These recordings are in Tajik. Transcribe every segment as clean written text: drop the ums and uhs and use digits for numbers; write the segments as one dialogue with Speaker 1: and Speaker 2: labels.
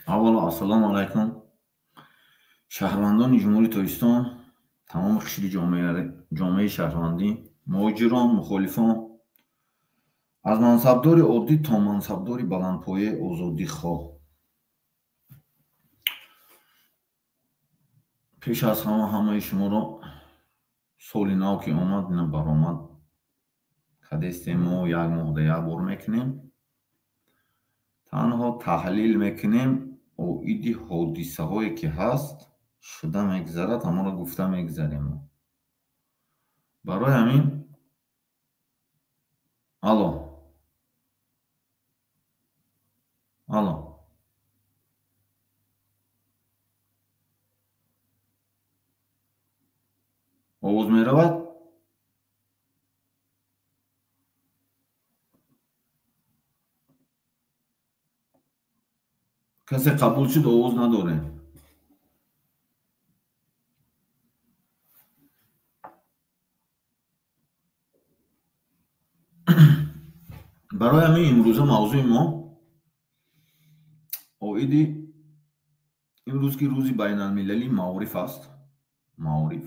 Speaker 1: аввало ассалому алайкум. шаҳрвандони ҷумҳурии Тоҷикистон, тамоми қишри ҷомеаи шаҳрвандӣ, муҳоҷирон, мухолифон, аз мансабдори оддӣ то мансабдори баландпояи озодихоҳ. пеш аз ҳамаи шуморо соли нав ки омад, ина баромад кадесте мо як моҳда як бор мекунем. танҳо таҳлил мекунем оиди ҳодисаҳое ки ҳаст, шуда мегзарад, ҳамонро гуфта мегзарем. барои ҳамин алло овоз меравад? касе қабул шуд? овоз надорем. барои ҳамин имрӯза мавзӯи мо оиди имрӯз ки рӯзи байналмилалии маориф аст. маориф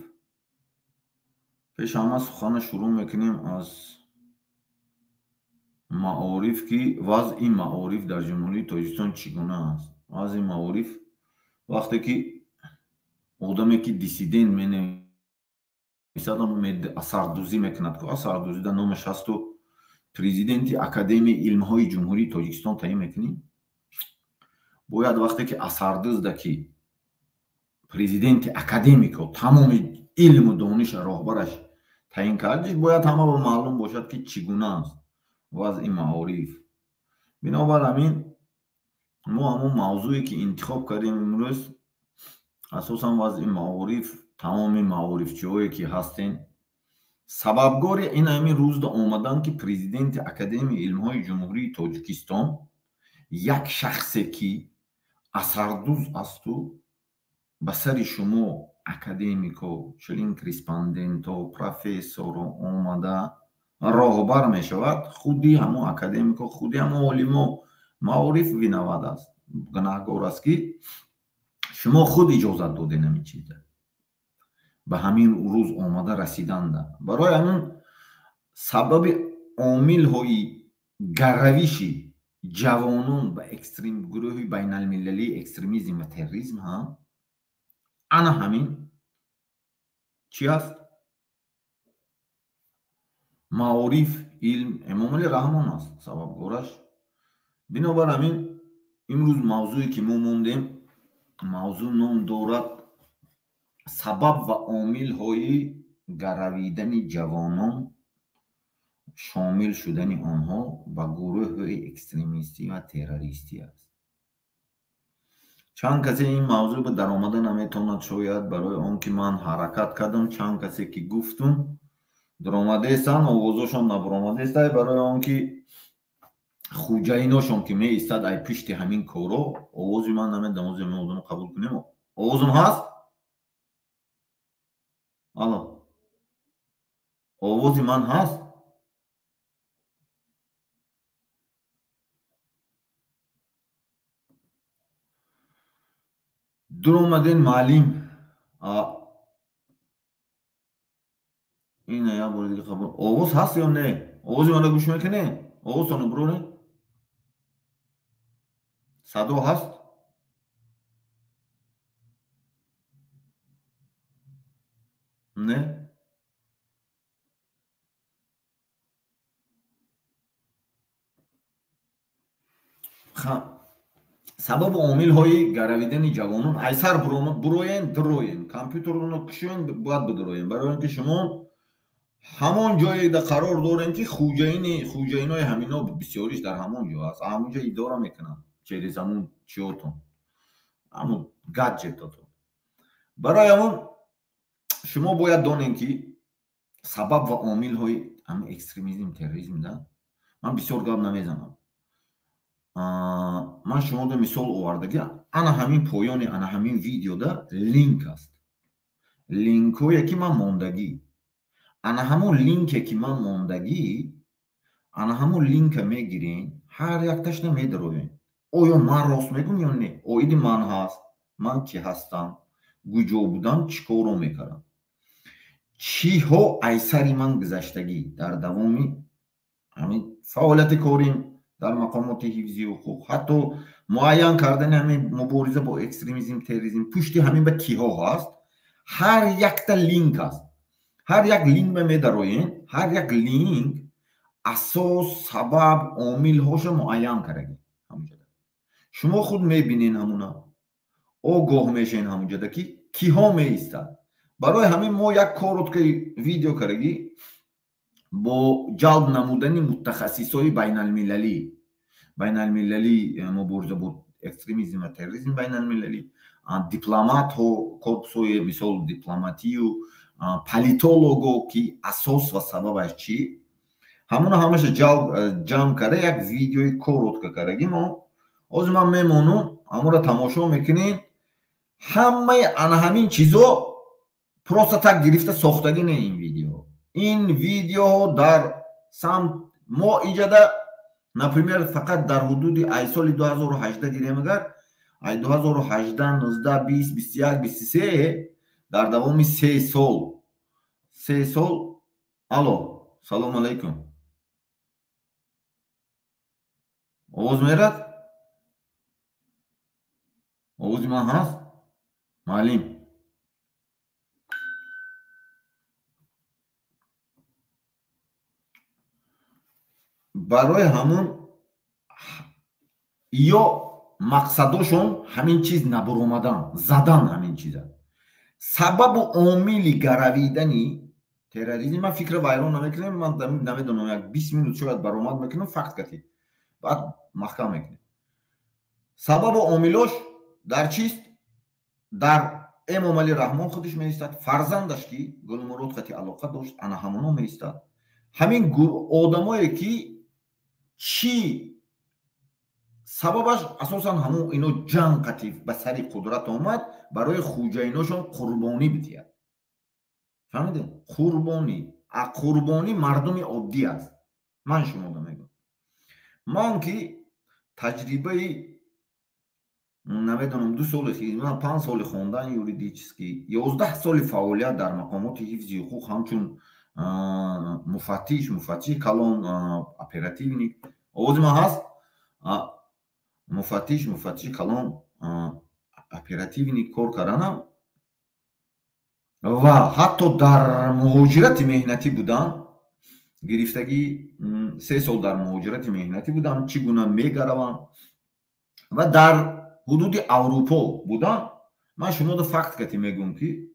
Speaker 1: пеши ҳама сухана шурӯъ мекунем аз маориф ки вазъи маориф дар ҷумҳурии Тоҷикистон чӣ гуна аст. вазъи маориф вақте ки одаме ки диссидент менависад, асардӯзӣ мекунад, асардӯзида номаш ҳасту президенти академияи илмҳои ҷумҳурии Тоҷикистон таъин мекунем. бояд вақте ки асардӯзда ки президенти академико тамоми илму дониша роҳбараш таъин кардиш, бояд ҳама ба маълум бошад ки чӣ гуна аст вазъи маориф. бинобар ҳамин мо ҳамон мавзӯе ки интихоб кардем имрӯз, асосан вазъи маориф, тамоми маорифчиҳое ки ҳастен, сабабгори ин ҳамин рӯзда омадан ки президенти академияи илмҳои ҷумҳурии Тоҷикистон як шахсе ки асардӯз асту ба сари шумо академико, чунин корреспондентҳо, профессорҳо омада роҳбар мешавад. худи ҳамон академико, худи ҳамон олимо маориф виноват аст, гунаҳгор аст ки шумо худ иҷозат додем ҳамин чизда, ба ҳамин рӯз омада расиданда. барои ҳамин сабаби омилҳои гарравиши ҷавонон ба гурӯҳи байналмилалии экстремизм ва терроризм ҳам ана ҳамин чӣ аст? маориф, илм. эмомалӣ раҳмон аст сабабгораш. бинобар ҳамин имрӯз мавзӯе ки мо мондем, мавзӯъ ном дорад сабаб ва омилҳои гарравидани ҷавонон, шомил шудани онҳо ба гурӯҳи экстремистӣ ва террористӣ аст. чанд касе ин мавзӯъ ба даромада наметавонад, шояд барои он ки ман ҳаракат кардам, чанд касе ки гуфтум даромадестанд, овозошон набаромадестай, барои он ки хуҷаиношон ки меистад ай пишти ҳамин коро, овози ман намедам. овозро қабул кунем. овозум ҳаст? алло, овози ман ҳаст? дуромаден маълим. ина як бори дига қабул. овоз ҳаст ё не? овози манро гӯш мекунед? овозтонро биронед? садо ҳаст? не? сабабу омилҳои гарравидани ҷавонон айсар буроен дуроен, компютерро кушоен, бояд бидуроен, барои он ки шумо ҳамон ҷоеда қарор дорем ки хуҷаинои ҳамино бисёриш дар ҳамон ҷо аст. ҳамонҷо идора мекунанд через ҳамон чиётон, ҳамон гадҷетатон. барои ҳамон шумо бояд донем ки сабаб ва омилҳои ҳамин экстремизм, терроризм да. ман бисёр гап намезанам. ман шуморо мисол овардагӣ, ана ҳамин поёни ана ҳамин видеода линк аст. линкое ки ман мондагӣ, ана ҳамон линке ки ман мондагӣ, ана ҳамон линка мегирен, ҳар якташна медароен. оё ман рост мегум ё не? оиди ман ҳаст, ман ки ҳастам, куҷо будам, чӣ корро мекардам, чиҳо айсари ман гузаштагӣ дар давоми ҳамин фаъолияти корим дар мақомоти ҳифзи ҳуқуқ, ҳатто муайян кардани ҳамин мубориза бо экстремизм, терроризм пушти ҳамин ба киҳо ҳаст. ҳар якта линк аст. ҳар як линк медароен, ҳар як линк асос, сабаб, омилҳоша муайян кардагӣ. ҳамунҷода шумо худ мебинен, ҳамуна огоҳ мешавен ҳамунҷода ки киҳо меистад. барои ҳамин мо як корот ки видео кардагӣ бо ҷалб намудани мутахассисои байналмилалӣ мубориза бо экстремизм ва терроризм байналмилалӣ, дипломатҳо, корпусҳои мисол дипломатию, политолого ки асос ва сабабаш чӣ, ҳамуна ҳамаша ҷамъ карда як видеои коротка кардагӣ. мо ҳозир ман мемонам, ҳамура тамошо мекунем. ҳамаи ана ҳамин чизо просто так гирифта сохтагӣ не. ин видеоҳо дар самт мо иҷада, например, фақат дар ҳудуди ай соли 2018 гирем агар ай 2018, 19, 20, 21, 23 дар давоми 3 сол. алло, салом алайкум. овоз мерад? овози ман ҳаст? маълим. барои ҳамун ё мақсадошон ҳамин чиз набаромадан, задан ҳамин чиза. сабабу омили гаравидани терроризм, ман фикра вайрон намекунам, ман намедонам, як 20 минут шояд баромад мекунам, факт кати баъд маҳкам мекунам. сабабу омилош дар чист? дар эмомали раҳмон худаш меистад, фарзандаш ки гулмурод хати алоқа дошт, ана ҳамоно меистад. ҳамин одамое ки чӣ сабабаш асосан ҳамун ино ҷанг қатиф ба сари қудрат омад, барои хуҷаиношон қурбонӣ бидиҳад. фаҳмидем? қурбонӣ мардуми оддӣ аст. ман шумода мегӯям. ман ки таҷрибаи намедонам 2 соли хизмат, 5 соли хондан юридически, 11 соли фаъолият дар мақомоти ҳифзи ҳуқуқ ҳамчун муфаттиш калон, оперативник. овози ман ҳаст? муфаттиш калон, оперативник кор карданам ва ҳатто дар муҳоҷирати меҳнатӣ будам. гирифтагӣ 3 сол дар муҳоҷирати меҳнатӣ будам, чӣ гуна мегаравам ва дар ҳудуди Аврупо будам. ман шумода факт кати мегӯям ки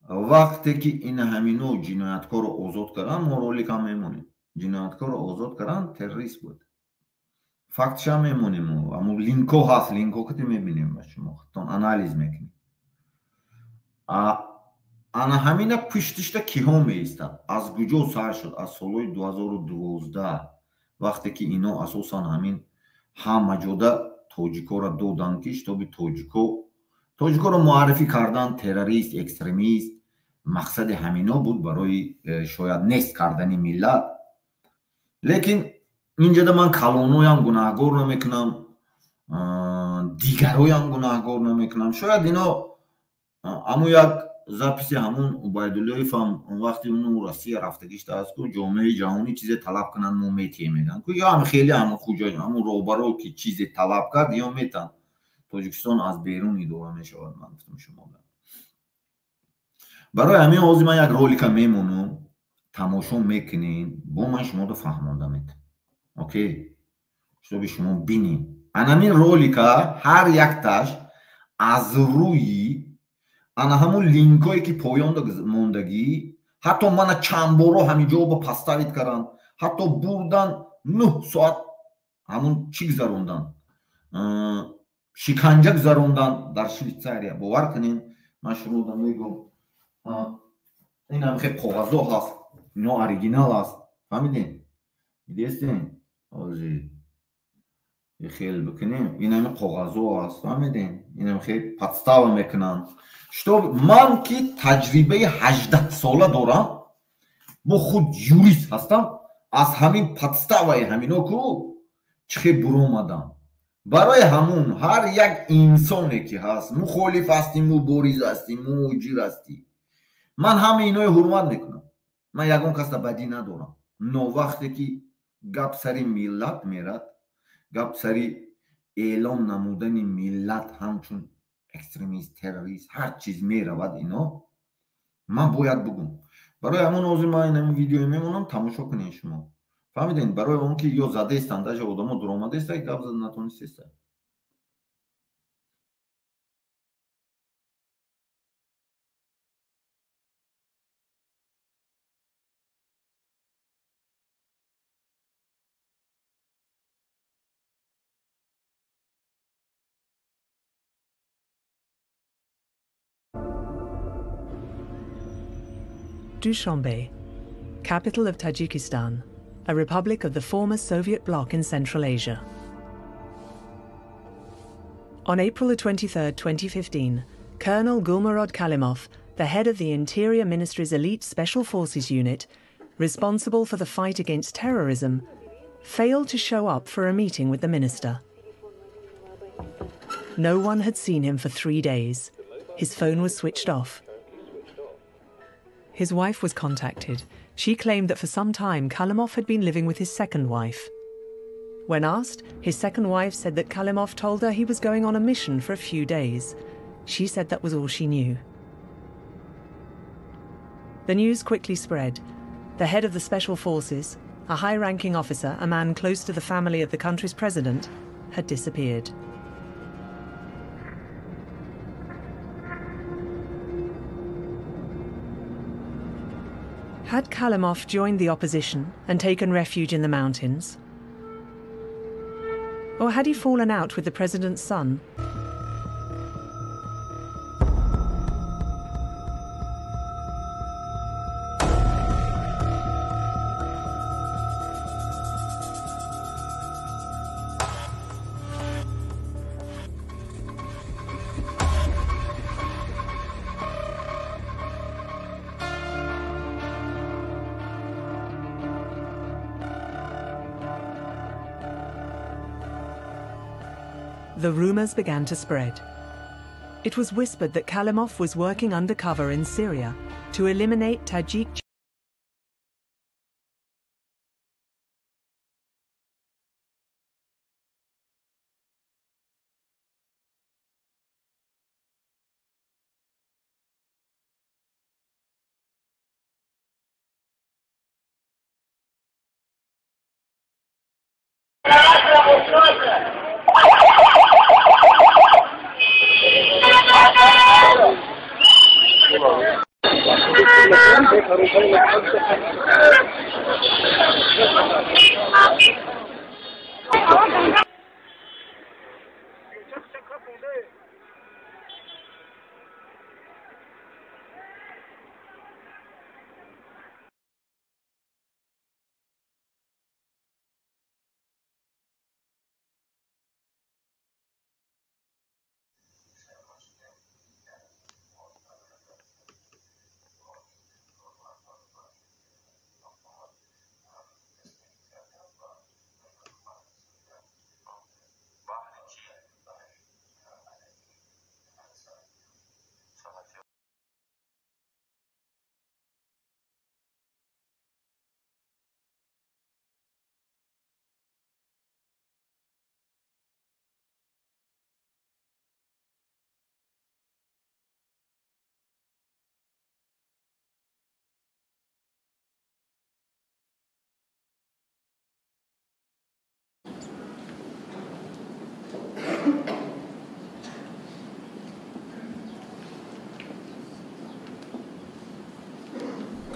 Speaker 1: вақте ки ина ҳамино ҷинояткорро озод карданд, мо роликам мемонем. ҷинояткорро озод карданд, террорист буд. фактша мемонем, аммо линкҳо ҳаст, линкҳо кати мебинем ба шумо, хатон анализ мекунем. ана ҳамина пуштишта киҳо меистад? аз куҷо сар шуд? аз солҳои 2012 вақте ки ино асосан ҳамин ҳама ҷода тоҷикоро доданд ки шитоби тоҷикоро муаррифӣ карданд, террорист, экстремист. мақсади ҳамино буд барои шояд нест кардани миллат. лекин инҷода ман калоноям гунаҳгор намекунам, дигароям гунаҳгор намекунам. шояд ино аммо як записи ҳамун Убайдуллоевам вақти уну Россия рафтагиш даст ку ҷомеаи ҷаҳонӣ чизе талаб кунанд, мо метиҳем мегӯянд ку ё ҳам хеле ҳам хуҷои ҳамун роҳбаро ки чизе талаб кард ё метан. тоҷикистон аз берун идора мешавад. ман гуфтам шумо барои ҳамин ҳозир ман як ролика мемонам, тамошо мекунем, бо ман шуморо фаҳмонда метам. окей, шуби шумо бинем. анамин ролика ҳар якташ аз рӯи ана ҳамун линкҳое ки поёнда мондагӣ, ҳатто мана чанд боро ҳаминҷо ба паставид карданд, ҳатто бурдан 9 соат ҳамун чӣ гузарондан, шиканҷа гузарондан дар Швейтсария. бовар кунем, ман шумода мегӯям, ин ҳам хеле коғазҳо ҳаст, ино оригинал аст. фаҳмидем? дестем ҳозир хел бикунем, ин ҳам коғазҳо аст. фаҳмидем? ин ҳам хеле подстава мекунанд. штоб ман ки таҷрибаи 18 сола дорам, бо худ юрист ҳастам, аз ҳамин подставаи ҳаминоку чихе буромадам барои ҳамун ҳар як инсоне ки ҳаст мухолиф ҳастиму бориз ҳастиму муҳоҷир ҳастӣ ман ҳама инои ҳурмат мекунам ман ягон каса бадӣ надорам но вақте ки гап сари миллат мерад гап сари эълон намудани миллат ҳамчун экстремист террорист ҳар чиз меравад ино ман бояд бугум барои ҳамон ҳозир ман ин видео мемонам тамошо кунед шумо фаҳмидем барои он ки ё задаистанд даже одамо дуромадаиста гап зада натонистеста
Speaker 2: Dushanbe, capital of Tajikistan, a republic of the former Soviet bloc in Central Asia. On April 23, 2015, Colonel Gulmurod Kalimov, the head of the Interior Ministry's elite Special Forces unit, responsible for the fight against terrorism, failed to show up for a meeting with the minister. No one had seen him for 3 days. His phone was switched off. His wife was contacted. She claimed that for some time Kalimov had been living with his second wife. When asked, his second wife said that Kalimov told her he was going on a mission for a few days. She said that was all she knew. The news quickly spread. The head of the Special Forces, a high-ranking officer, a man close to the family of the country's president, had disappeared. Had Kalimov joined the opposition and taken refuge in the mountains? Or had he fallen out with the president's son? The rumors began to spread. It was whispered that Kalimov was working undercover in Syria to eliminate Tajik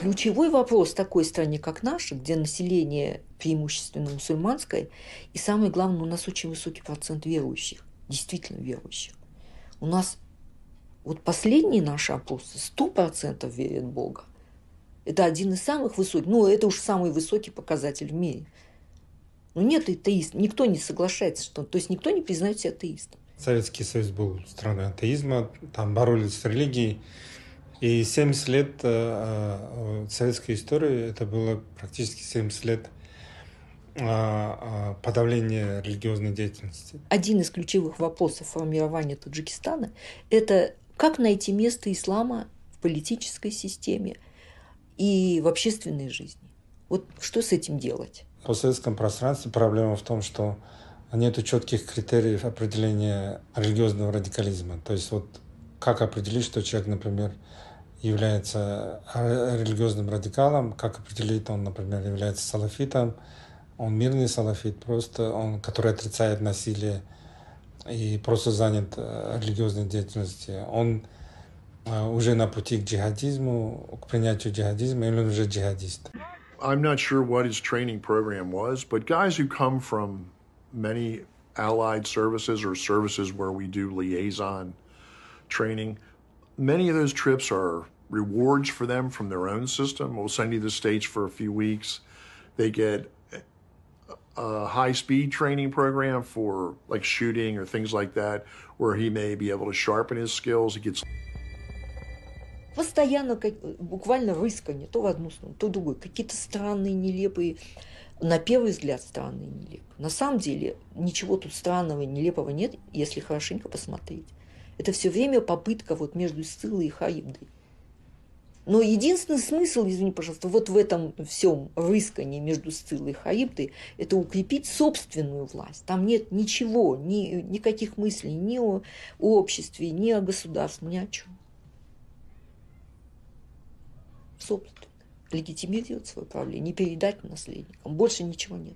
Speaker 3: Ключевой вопрос в такой стране, как наша, где население преимущественно мусульманское, и самое главное, у нас очень высокий процент верующих, действительно верующих. У нас вот последние наши опросы 100% верят в Бога. Это один из самых высоких, это уж самый высокий показатель в мире. Но нет атеистов, никто не соглашается, то есть никто не признает себя атеистом.
Speaker 4: Советский Союз был страной атеизма, там боролись с религией. И 70 лет советской истории, это было практически 70 лет подавления религиозной деятельности.
Speaker 3: Один из ключевых вопросов формирования Таджикистана – это как найти место ислама в политической системе и в общественной жизни. Вот что с этим делать?
Speaker 4: В постсоветском пространстве проблема в том, что нет четких критериев определения религиозного радикализма. То есть вот как определить, что человек, например, является религиозным радикалом, как определить, он, например, является салафитом, он мирный салафит, просто он, который отрицает насилие и просто занят религиозной деятельностью. Он уже на пути к джихадизму, к принятию джихадизма, или он уже джихадист.
Speaker 5: I'm not sure what his training program was, but guys who come from many allied services or services where we do liaison training, many of those trips are rewards for them from their own system. We'll send you to the States for a few weeks. They get a high-speed training program for like shooting or things like that, where he may be able to sharpen his skills. He gets
Speaker 3: Постоянно буквально рысканье, то в одну сторону, то в другую. Какие-то странные, нелепые, на первый взгляд странные, нелепые. На самом деле ничего тут странного и нелепого нет, если хорошенько посмотреть. Это все время попытка вот между Сциллой и Харибдой. Но единственный смысл, извини, пожалуйста, вот в этом всем рыскании между Сциллой и Харибдой, это укрепить собственную власть. Там нет ничего, никаких мыслей ни о обществе, ни о государстве, ни о чем. Собственно, легитимировать свое правление, не передать наследникам. Больше ничего нет.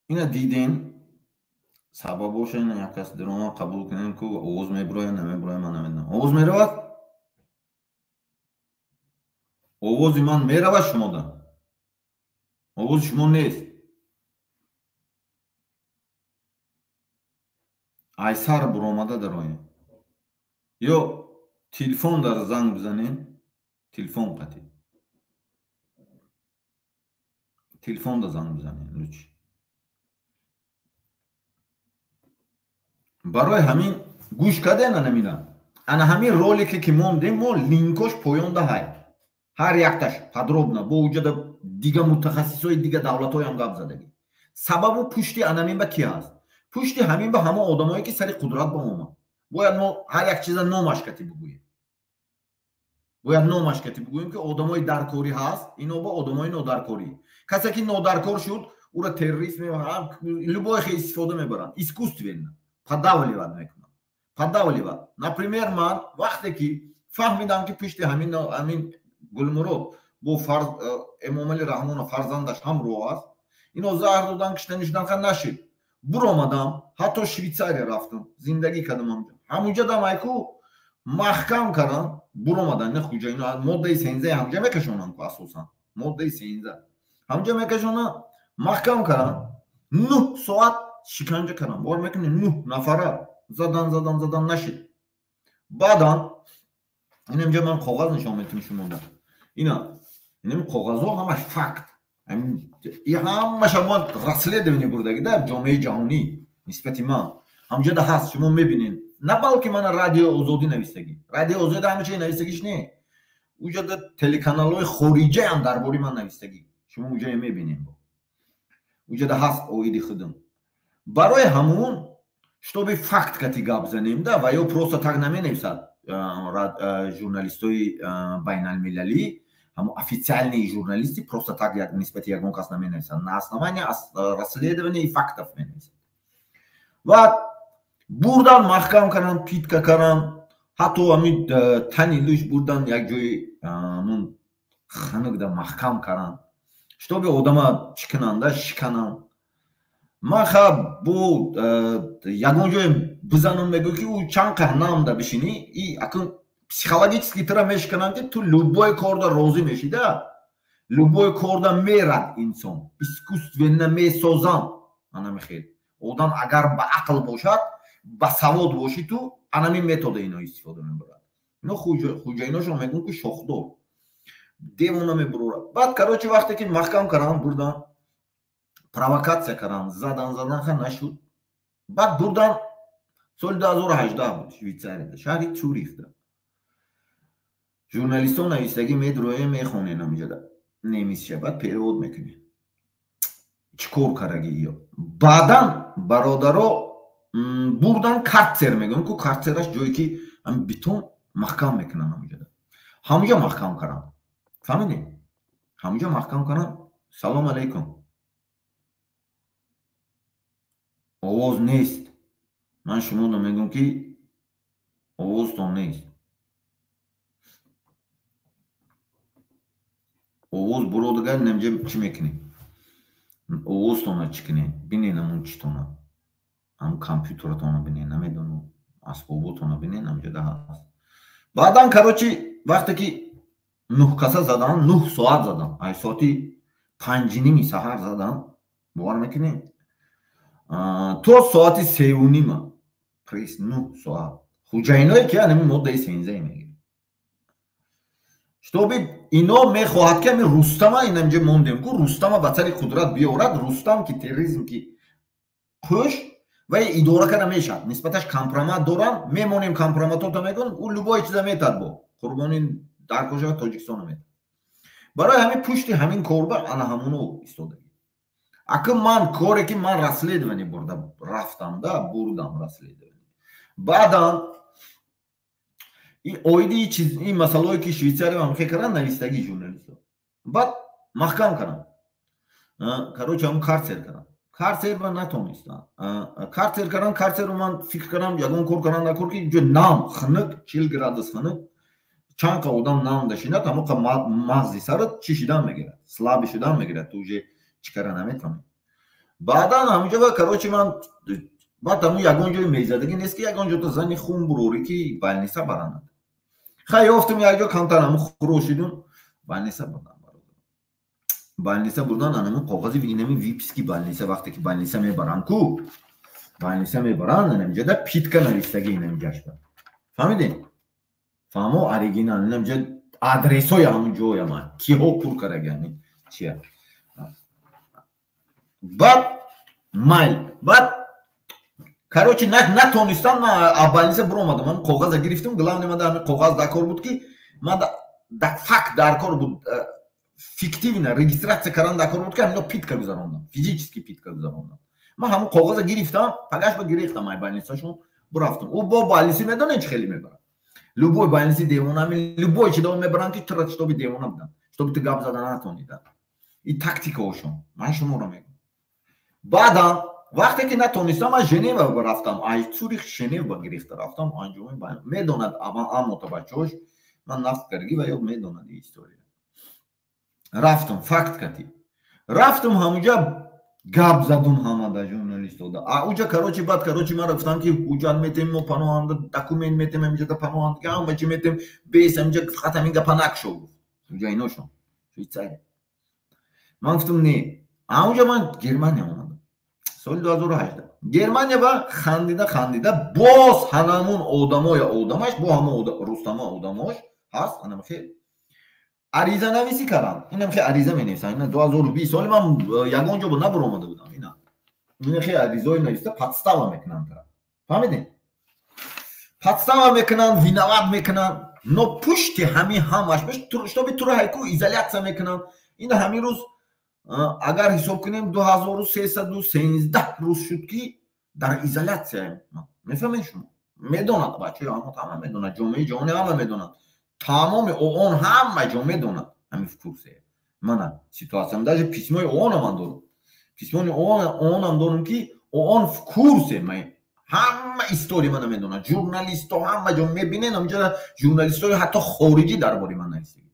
Speaker 1: اینا دیدین سببوش این یک کس دروما قبول کنین که اوز میبروی نمیبروی من نمیدونم اوز میرود اوزی من میرود شما دا اوز شما نیست айсар буромада дарои ё телефон дар занг бизанин телефон қатӣ телефон да занг бизанин лучи барои ҳамин гӯш кардем анамина ана ҳамин ролике ки мондем мо линкош поён даҳай ҳар якташ подробно бо вуҷуда дига мутахассисои дига давлатҳоям гап задагӣ сабабу пушти анамин ба ки ҳаст пушти ҳамин ба ҳама одамое ки сари қудрат ба омад бояд мо ҳар як чиза номаш кати бигӯем бояд номаш кати бигӯем ки одамои даркорӣ ҳаст ино ба одамои нодаркорӣ касе ки нодаркор шуд ура террорист мебаранд любое истифода мебаранд искусственно подавливать мекунам подавливать например ман вақте ки фаҳмидам ки пушти ҳамин гулмурод бо эмомали раҳмона фарзандаш ҳамроҳ аст ино заҳр додан киштанишданха нашид буромадам ҳатто швейтсария рафтам зиндагӣ кардам ҳамуҷа дамайку маҳкам кардам буромадан не хуҷа ино моддаи 13 ҳамҷа мекашонам ку асосан моддаи 13 ҳамҷа мекашонам маҳкам кардам 9 соат шиканҷа кардам бор мекунем 9 нафара задан нашид баъдан инамҷа ман коғаз нишон метавонам шумода инам коғазҳо ҳамаш факт ҳамаша мо расследование бурдагӣ дар ҷомеаи ҷаҳонӣ нисбати ман ҳамҷода ҳаст шумо мебинед на балки мана радио озодӣ навистагӣ радио озодӣ ҳамаша навистагиш не уҷода телеканалҳои хориҷаам дар бори ман навистагӣ шумо уҷа мебинед уҷода ҳаст оиди худам барои ҳамун штоби факт кати гап занем да ва ё просто так наменависад журналистои байналмилалӣ ҳамон официальные журналисти просто так нисбати ягон кас наменависанд на основании расследовании фактов менависанд ва бурдан маҳкам кардам питка кардам ҳатто ҳамин тани лӯш бурдан як ҷои мун ханукда маҳкам кардам штоби одама чӣ кунанда шиканам ман хаб бо ягон ҷое бизанам мегӯ ки ӯ чанд қар намда бишинӣ и акун психологически тира мешиканам ки ту любое корда розӣ мешӣ да любое корда мерад инсон искусственно месозам анами хел одам агар ба ақл бошад ба савод боши ту анами метода ино истифода мебарад ино хуҷаиношон мегӯн ки шохдор девона мебурорад баъд короче вақте ки маҳкам кардан бурдан провокатсия кардан задан ха нашуд баъд бурдан соли 2018 буд швейтсарияда шаҳри цюрихда журналистон нависагӣ медроя мехонен амҷада немисша баъд перевод мекунӣ чӣ кор карагӣ ё баъдан бародаро бурдан картсер мегӯям ку картсераш ҷое ки битон маҳкам мекунан амҷада ҳамуҷа маҳкам кардан фаҳмидем ҳамуҷа маҳкам кардан салом алейкум овоз нест ман шуморо мегӯям ки овозтон нест овоз буродагар намҷа чӣ мекунӣ овозтона чӣ кунӣ бинен амун читона ам компютератона бинен намедонам асбоботона бинен амҷада ҳаст баъдан короче вақте ки 9 каса задан 9 соат задан ай соати 5:30 саҳар задан бовар мекунӣ то соати 3:30 прес 9 соат хуҷаиное ки анами моддаи 13 мегирад штоби ино мехоҳад ки ами рустама инамҷа мондем ку рустама ба сари қудрат биёрад рустам ки терроризм ки қӯш ва идора кара мешавад нисбаташ компромат дорам мемонем компроматота мегӯн ӯ любое чиза метад бо қурбони даркоша тоҷикистона метад барои ҳамин пушти ҳамин корба ана ҳамуно истодагӣ ака ман коре ки ман расследование бурда рафтамда бурдам расследование баъдан оиди ин масъалаое ки швейтсария ҳам кардан навистагӣ журналистҳо баъд маҳкам кардан короче ҳам картсер кардан картсер ва натонистан картсер кардан картсерро ман фикр кардам ягон кор кардан накор ки ҷо нам хунук 40 градус хунук чанд ка одам нам дашинад ҳамоқа мағзи сарат чӣ шидан мегирад слаби шидан мегирад ту уже чӣ кара наметавонӣ баъдан ҳамҷа ва короче ман баъд ҳамун ягон ҷои мезадагӣ нест ки ягон ҷо то зани хун бурорӣ ки больница баранад хай ёфтем якҷо камтар ҳамун хӯрошидум больница бурдан больница бурдан анамун коғази инами виписки больница вақте ки больница мебаранд ку больница мебаранд инамҷада питка навистагӣ инами ҷашба фаҳмидем фаҳмо оригинал инамҷа адресои ҳамун ҷояма киҳо пур карагани чия баъд майл баъд короче натонистам ман аз больница биромадам ман коғаза гирифтам главный ман ҳамин коғаз дар кор буд ки ман факт дар кор буд фиктивна регистратсия кардан дар кор буд ки ҳамино питка гузарондам физически питка гузарондам ман ҳамун коғаза гирифтам пагашба гирифтам ай больницашон бирафтам ӯ бо больниси медонед чӣ хеле мебарад любой больниси девона любой чидо мебаранд ки тура штоби девона будан штоби ту гап зада натонида и тактикаошон ман шуморо мегӯям баъдан вақте ки натонистам аз женева рафтам аз цюрих женева гирифта рафтам анҷоми медонад аммота бачаҳош ман нафтгаргӣ ва ё медонад ин история рафтам факт кати рафтам ҳамуҷа гап задум ҳамада журналистода ауҷа короче баъд короче ман рафтам ки ҳуҷҷат метем мо паноҳанда документ метем амҷада паноҳанда ки ҳама чӣ метем бес амҷа фақат ҳамин гапа накшо уҷа иношон швейтсария ман гуфтам не ауҷа ман германия омадам соли 2018 германия ва хандида боз ҳанамун одамоя одамаш бо ҳама рустама одамош ҳаст анам хел ариза нависӣ кардам инам хел ариза менависам ина 2020 соли ман ягон ҷо набиромада будам ина хел аризаи нависта подстава мекунанд фаҳмидем подстава мекунанд виноват мекунанд но пушти ҳамин ҳамаш штоби тура ҳайку изолятсия мекунанд ина ҳамин рӯз агар ҳисоб кунем 2313 рӯз шуд ки дар изолятсия мефаҳмед шумо медонад бачаҳо ҳама медонад ҷомеаи ҷаҳонӣ ҳама медонад тамоми оон ҳама ҷо медонад ҳамин курсе мана ситуатсиям даже письмои оонам дорам письмои оонам дорам ки оон в курсе ҳама история мана медонад журналистҳо ҳама ҷо мебинен амҷа журналистҳои ҳатто хориҷӣ дар бори ман нависагӣ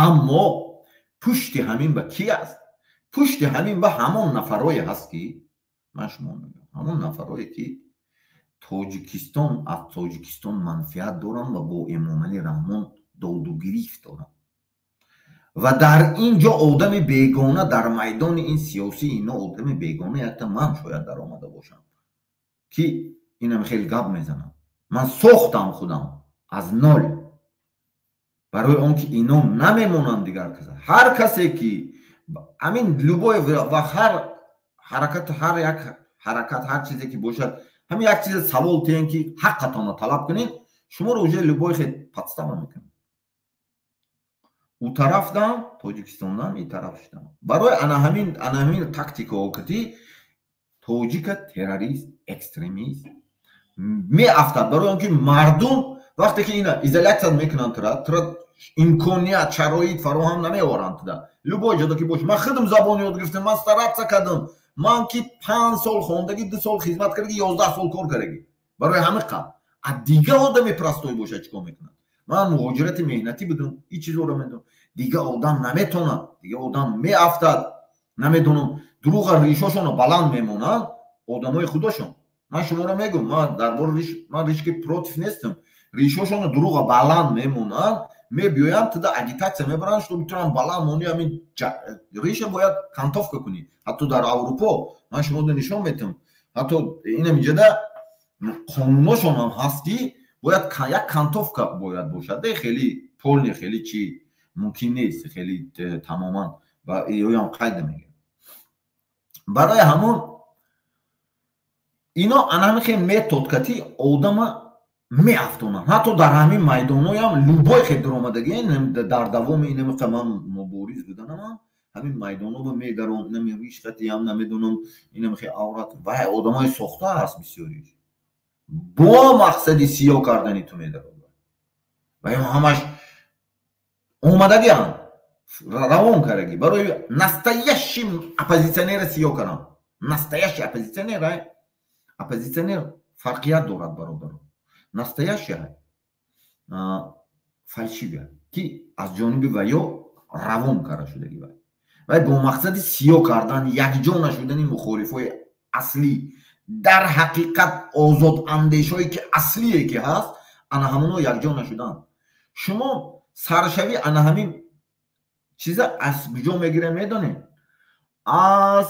Speaker 1: аммо пушти ҳамин ба ки аст пушти ҳамин ба ҳамон нафарое ҳаст ки ман шумо мегӯям ҳамон нафарое ки тоҷикистон аз тоҷикистон манфиат дорам ва бо эмомалӣ раҳмон доду гирифт дорам و در اینجا آدم بیگانه در میدان این سیاسی اینا آدم بیگانه حتی من شاید در آمده باشم که اینم خیلی گپ میزنم. من ساختم خودم از نل برای اون که اینا نمیمونن دیگر کسی. هر کسی که همین لوبای و هر حرکت هر چیزی که باشد همین یک چیز سوال تین که حقتان طلب کنین شما رو اوجه لوبای خیلی پتستم میکنین. او طرف دام توجیکستان این طرف شدم برای همین تاکتیک وقتی توجیک تروریست اکستریمیست می افتاد برای اون که مردم وقتی که اینا ایزولیت میکنن ترا امکانیت شرایط فراهم نمیآورند تدا لوبای جدا که باش من خودم زبان یاد گرفتم من استرات کردم من که 5 سال خوندگی 2 سال خدمت کردگی 11 سال کار کردگی برای همه قام دیگه آدم پرستوی باشه چیکار میکنن. من مهاجرت مهنتی بودم این چیزا رو میدونم دیگه آدم نمیتونه دیگه آدم میافتاد نمیدونم دروغ ریشاشون بلند میمونن آدمای خودشون. من شما رو میگم من درباره ریش که پروتف نیستم ریشاشون دروغ بلند میمونن میبیاین تا اگیتاکسیا میبرن що میتونن بلند مونی همین ریش باید کانتوفکا کنی. حتی در اروپا من شما رو نشون میدم حتی اینم اینجا قانونشون هم هستی باید یک کانتوفکا باید باشه خیلی پول خیلی چی ممکن نیست خیلی تماما و ایو هم قید میگه برای همون اینا انهم خیلی متد کتی آدم میافتونن حتی در همین میدانوی هم لوبای خیلی در آمدگی در دوام اینم که من مبارز بودنم همین میدانو رو میگرون نمیریش خطی هم نمیدونم اینم خیلی عورت و آدم های سخته هست بسیاریش با مقصدی سیاه کردنی تو میدارم و همش اومدگی هم روان کردگی برای نستایشی اپوزیسیونر سیاه کنم نستایشی اپوزیسیونر فرقیت دارد برادر نستایشی فلسفی که از جانب ویا روان کرده شدگی و با مقصد سیاه کردن یک جا نشدن مخالفای اصلی در حقیقت آزاد اندیشایی که اصلیه که هست انا همونو یک جا نشدن. شما سرشوی انا همین چیزا از کجا میگیره میدونید از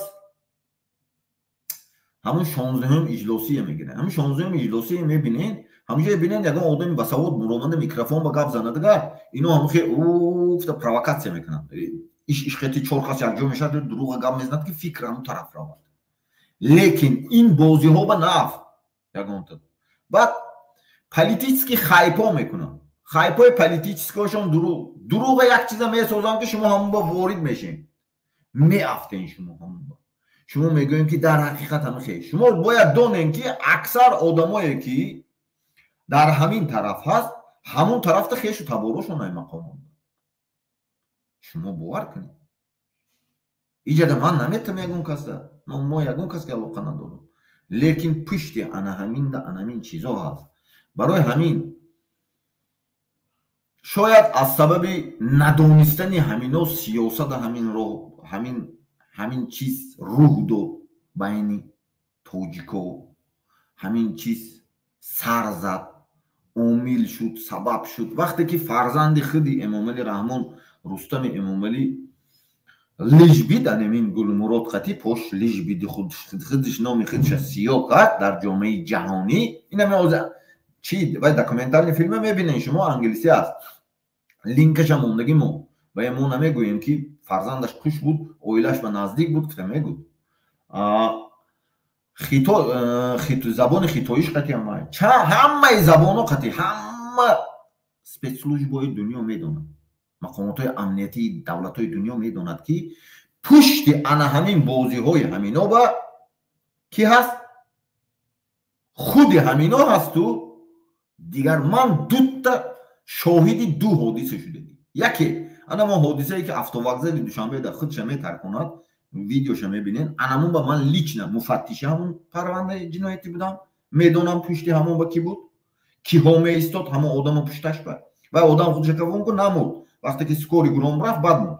Speaker 1: همون 16 اجلاسی میگیره. همون 16 اجلاسی میبینین همونجا ببینین یک آدم با سواد مرامنده میکروفون با گپ زنه دیگر اینو هم خیلی اوفت پرووکاسیون میکنن iş خیلی چرخاس یک جا میشه دروغ گپ میزند که فکر همون طرف رو لیکن این بازی ها به نفع یگانتد بعد پالیتیکسکی خایپا میکنن خایپای پالیتیکسکاشون دروغ یک چیز میسازن که شما همون با وارد میشین میافتین شما میگوین که در حقیقت هم خیلی شما باید دونین که اکثر آدمایی که در همین طرف هست همون طرف تا خیلی تباروشون های مقام شما باور کنید ایجاد من نمیتونم یکون کسته ما یکون کس که علاقه ندارم لیکن پشتی انا همین چیزا هست. برای همین شاید از سبب ندانستن همین سیاست همین چیز روح دو بین توجیکو همین چیز سر زد عامل شد سبب شد وقتی که فرزند خودی امام علی رحمان رستم امام علی لیجبی دنمین گلمراد قطی پشت لیجبی خودش نام خودش سیاه کرد در جامعه جهانی این همه چی و دکومنتری فیلم میبینین شما انگلیسی هست لینکش هم موندگی ما و ما نمیگوییم که فرزندش کش بود اویلش به نزدیک بود که میگود خیتو زبان خیتویش قطعی همه زبان قطعی همه سپیسلوژی باید دنیا میدونن مقامات های امنیتی دولت های دنیا میدوند که پشت انا همین بازی های همینا با کی هست خود همینا هست و دیگر من دوتا شاهدی دو حادثه شده یکی انا ما حادثه ای که افتووگزل دوشنبه در خود شمه ترکونات ویدیو شمه بینین انمون با من لیچنم مفتیش همون پرونده جنایتی بودم میدونم پشت همون با کی بود کی همه ایستاد همون آدم پشتش بود و آدم خودش که اون کو نمود وقتی که سکوری گلوم رفت بعد مون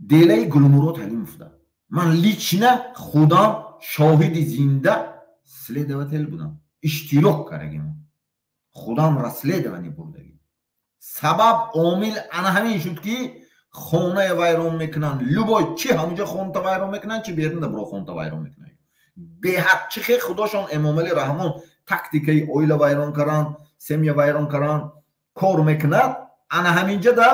Speaker 1: دیلی گلومورو تعلیم افتاد من لیچنه خودم شاهد زنده سلیدواتل بودم اشتراک کردیم خودم را سلیدوانی بردگیم сабаб омил ана ҳамин шуд ки хонае вайрон мекунанд любой чӣ ҳамуҷа хонта вайрон мекунанд чӣ берунда биро хонта вайрон мекунанд беҳад чӣ хе худошон эмомали раҳмон тактикаи оила вайрон кардан семья вайрон кардан кор мекунад ана ҳаминҷада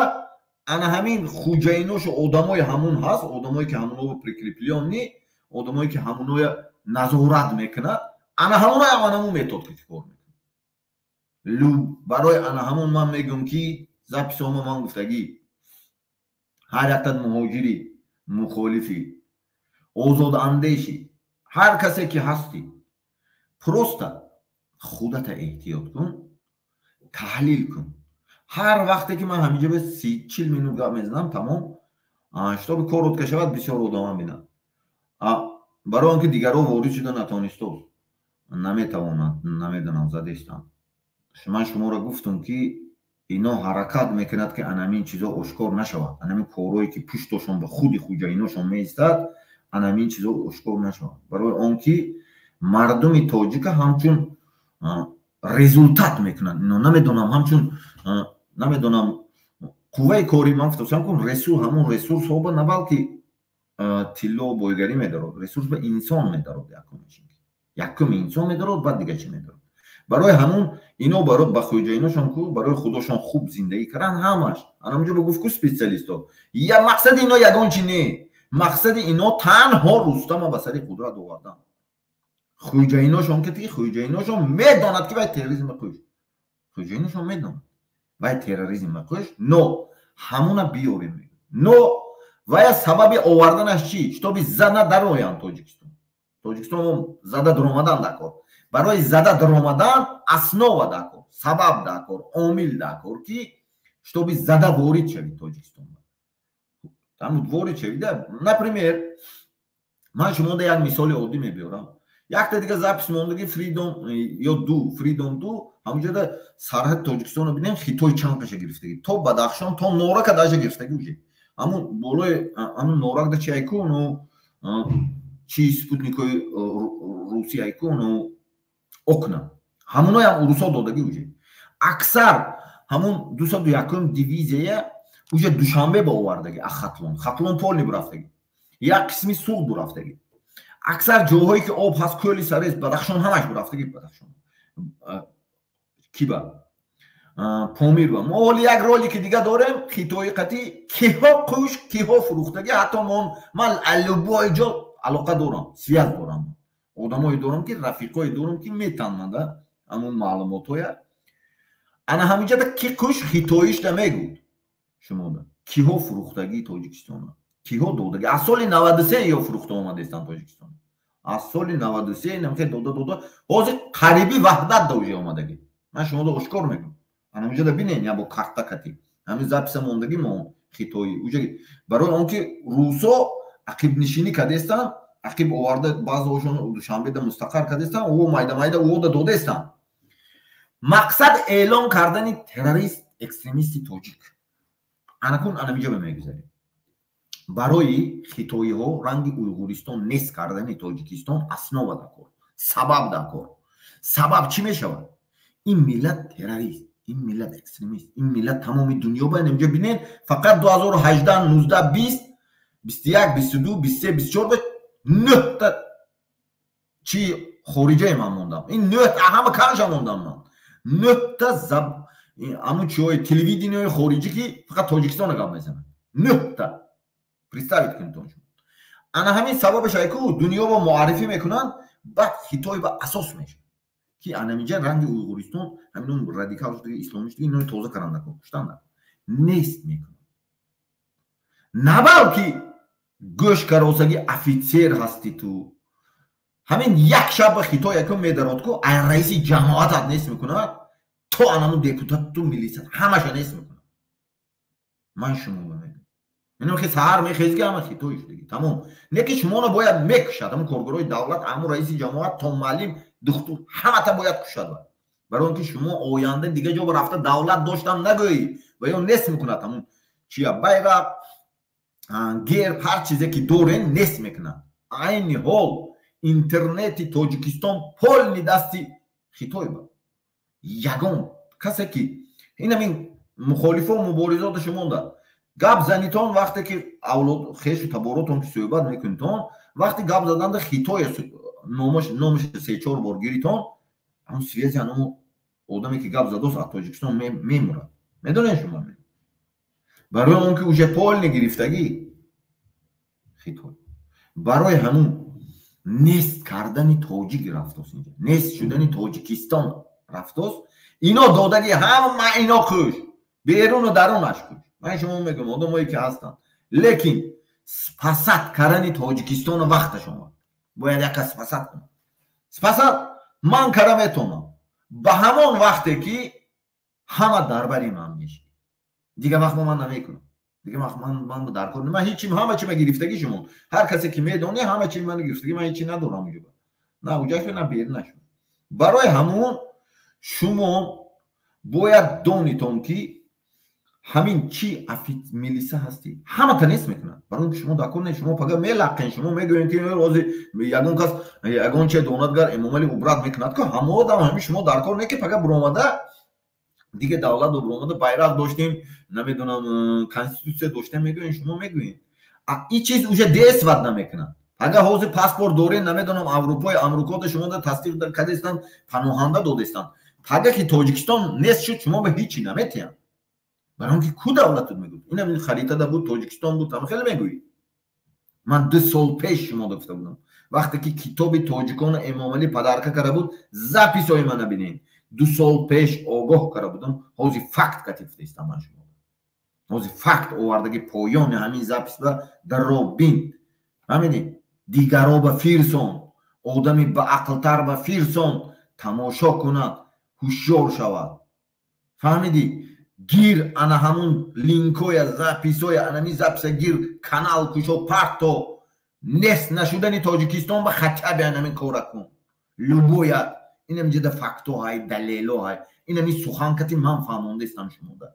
Speaker 1: ана ҳамин хуҷаиношу одамои ҳамун ҳаст одамое ки ҳамуно прикреплённи одамое ки ҳамуноя назорат мекунад ана ҳамуноя анамун метод ки кор мекунад барои ана ҳамун ман мегӯм ки записома ман гуфтагӣ ҳар яктад муҳоҷири мухолифи озодандеши ҳар касе ки ҳастӣ просто худата эҳтиёт кун таҳлил кун ҳар вақте ки ман ҳаминҷа ба 30-40 минут гап мезанам тамом шитоби кор отка шавад бисёр одама бинад барои он ки дигарҳо ворид шуда натонистод наметавонанд намедонам задестанд ман шуморо гуфтам ки ино ҳаракат мекунад ки анамин чизо ошкор нашавад анамин корҳое ки пуштошон ба худи хуҷаиношон меистад анамин чизо ошкор нашавад барои он ки мардуми тоҷика ҳамчун результат мекунанд ино намедонам ҳамчун намедонам қувваи кори ман гуфтам кун ресурс ҳамун ресурсҳо ба на балки тилло бойгарӣ медарод ресурс ба инсон медарод якум инсон медарод баъд дига чӣ медарод барои ҳамун ино барои ба хуҷаиношон ку барои худошон хуб зиндагӣ кардан ҳамаш анамуҷо ба гуфт ку специалисто я мақсади ино ягон чи не мақсади ино танҳо рустама ба сари қудрат овардан хуҷаиношон ки хуҷаиношон медонад ки вай терроризм мекӯш хуҷаиношон медонад вай терроризм мекӯш но ҳамуна биёрем но вая сабаби оварданаш чӣ штоби зада дароянд тоҷикистон зада даромадан дакор барои зада даромадан аснова дакор сабаб дакор омил дакор ки штоби зада ворид шавид тоҷикистон ворид шавида например ман шумода як мисоли оддӣ мебиёрам якта дига запис мондагӣ фридом ё ду фридом ду ҳамуҷада сарҳади тоҷикистоно бинем хитой чанд қаша гирифтагӣ то бадахшон то норака даша гирифтагӣ уже ҳамун болои ҳамун норакда чи айку ну чи спутникои русия айку ну окна ҳамуноям урусо додагӣ уже аксар ҳамун 201 дивизия уже душанбе ба овардагӣ хатлон полни бурафтагӣ як қисми суғд бурафтагӣ аксар ҷойҳое ки об ҳаст кӯли сарес бадахшон ҳамаш бурафтагӣ бадахшон киба помир ба мо ҳоли як роли ки дига дорем хитои қатӣ киҳо қӯш киҳо фурӯхтагӣ ҳатто ман аллубои ҷо алоқа дорам связ дорам одамое дорам ки рафиқое дорам ки метанмада ҳамун маълумотоя ана ҳаминҷада ки қӯш хитоишда мегӯд шумода киҳо фурӯхтагӣ тоҷикистона киҳо додагӣ аз соли 93 ё фурӯхта омадестанд тоҷикистон аз соли 93 намке дода ҳозир қариби ваҳдат да уже омадагӣ ман шумода ошкор мекунам анамиҷада бинем я бо карта кати ҳамин записа мондагӣ мо хитои уже барои он ки русо ақибнишинӣ кардестанд ақиб оварда баъзеҳошон душанбеда мустақар кардестанд о майда ода додестанд мақсад эълон кардани террорист экстремисти тоҷик анакун анамиҷа мегузарем барои хитоиҳо ранги уйғуристон нест кардани тоҷикистон аснова дакор сабаб дакор сабаб чӣ мешавад ин миллат террорист ин миллат экстремист ин миллат тамоми дунё ба инҷо бинед фақат 2018 19 20 21 22 23 24 9та чи хориҷае ман мондам ин 9 ҳама канша мондам ман 9та амун чиҳои телевидениёи хориҷӣ ки фақат тоҷикистона гап мезанад 9та представить кунед ана ҳамин сабабаш айку дунё ба муаррифӣ мекунанд баъд хитой ба асос мешавад ки анамиҷа ранги уйғуристон ҳамин радикал шудагӣ исломиштагӣ ино тоза каранда куштанда нест мекунад на балки гӯшкаросагӣ офитсер ҳастӣ ту ҳамин як шаб ба хитой якум медарод ку ай раиси ҷамоатат нест мекунад то анамун депутату милисат ҳамаша нест мекунад ман шумо мемегӯям ино ки саҳар мехезгӣ ҳама хитои шудагӣ тамом не ки шуморо бояд мекушад ҳамун коргорои давлат ҳамун раиси ҷамоат то маълим духтур ҳамата бояд кушад барои он ки шумо оянда дига ҷо рафта давлат доштам нагӯӣ ва ё нест мекунад ҳамун чия байрақ герб ҳар чизе ки дорен нест мекунад айни ҳол интернети тоҷикистон полни дасти хитой ба ягон касе ки ин ҳамин مخالفا و مبارزات شما در گپ زنیتان وقتی که اولاد خیش و تباراتون که صحبت میکنیتان وقتی گپ زدن در خیتای نامش 3-4 بار گیریتان همون سویزی همون آدمی که گپ زده است از تاجیکستان میمورد میدونین شما برای اون که اوجه پال نگرفتگی خیتای برای همون نیست کردن تاجیک رفت است اینجا نیست شدن تاجیکستان رفت است اینا دادگی همه اینا خوش بیرون و درونش خوش من شما میگم آدمایی که هستن لیکن سپاست کردن تاجیکستان وقت شما باید یک سپاست کنم سپاست من کردم میتونم به همان وقتی که همه درباری من میشه دیگه وقت من نمیکنم دیگه من در کار من هیچی همه چی من گرفتگی شما هر کسی که میدونه همه چی من گرفتگی من هیچی ندارم اونجا نه اونجا نه بیرون نشون برای همون شما باید دونیتون که همین چی افیت میلیسه هستی همه تنیس میکنن برای شما دکور نه شما پگه میلقین شما میگوین که روزی یگون کس یگون چه دونتگر اماملی عبرت میکند که همه دام همین شما در کار نه که پگه برآمده دیگه دولت و برآمده بیرق داشتیم نمیدونم کانستیتوسیون داشتیم میگوین شما میگوین این چیز اوجه دست ود نمیکنن اگر حوض پاسپورت دورین نمیدونم اروپای امریکا شما در تصدیق کردستان پناهنده دادستان پگه که تاجیکستان نیست شد شما به هیچی نمیتین برای اینکه کو دولت میگوید این همین خریطه بود تاجیکستان بود هم خیلی میگویی من 2 سال پیش شما گفته بودم وقتی که کتاب تاجیکان امامعلی پدرکه کرده بود زاپیسای من ببینین 2 سال پیش آگاه کرده بودم حوزی فکت کتیفته است من شما حوزی فکت آوردگی پایان همین زاپیس در رو بین همینی دیگرها به فیرسون آدمی به عقلتر به فیرسون تماشا کند هوشیار شود فهمیدی گیر انا همون لینکوی زاپیسوی انمی زاپیس گیر کانال کشو پرتو نست نشدنی تاجیکستان به خطه به انمی کارا کن لبوید اینم جده فکتو های دلیلو های اینمی سخن کتی من فهمونده استم شما ده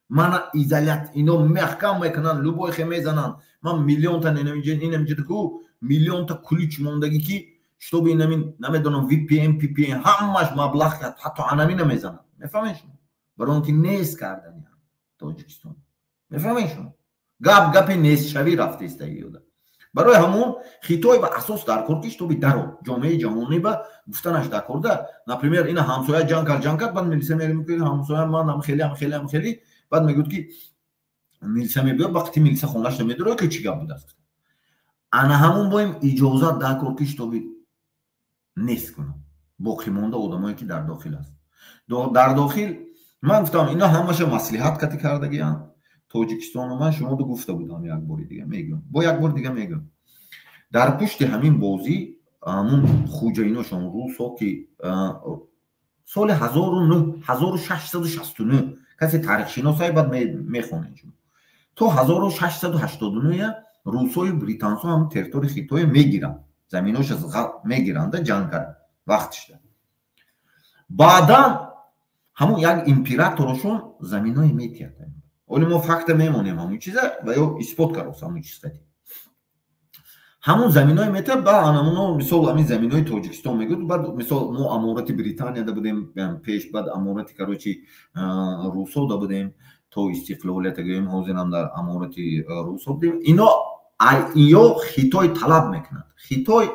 Speaker 1: من ایزالیت اینو محکم میکنن لبوی خیمه زنن من میلیون تا اینم جده که میلیون تا کلیچ موندگی که شتو اینمی نمیدونم وی پی ام پی پی ام همش مبلغ کرد حتی انمی نمیزنن میفهمین شما برای اون که نیست کردن یعنی تاجیکستان میفهمین شما گپی نیست شوی رفته است ایودا برای همون خیتای به اساس در کار کش تو بی درو جامعه جهانی به گفتنش در کار ده نپریمیر این همسایه جنگ کرد بعد میلیسه میگه همسایه من هم خیلی بعد میگه که میلیسه میگه وقتی میلیسه خونش نمیداره که چی گپ بوده است انا همون بایم اجازه در کار کش تو بی نیست کنم باقی مونده آدمایی که در داخل است در داخل من گفتم اینا همش مصلحت کتی کردگی هم تاجیکستان و من شما دو گفته بودم یک باری دیگه میگم با یک بار دیگه میگم در پشت همین بازی همون خوجیناشون روسا که سال 1669 کسی تاریخ شناسایی بعد میخونه تو 1689 روسای بریتانسا هم تریتوری خیتای میگیرن زمیناش از میگیرن ده جنگ کرد وقتش ده بعدا همون یک امپراتورشون زمینای میتیادن ولی ما فقط میمونیم همون چیزه و یا اثبات کردیم همون چیزه همون زمینای میتیاد با همون مثال همین زمینای تاجیکستان میگود بعد مثال ما امارات بریتانیا ده بودیم پیش بعد امارات کروچی روسا ده بودیم تو استقلالیت گیم حاضر هم در امارات روسا بودیم اینا خیتای طلب میکنند خیتای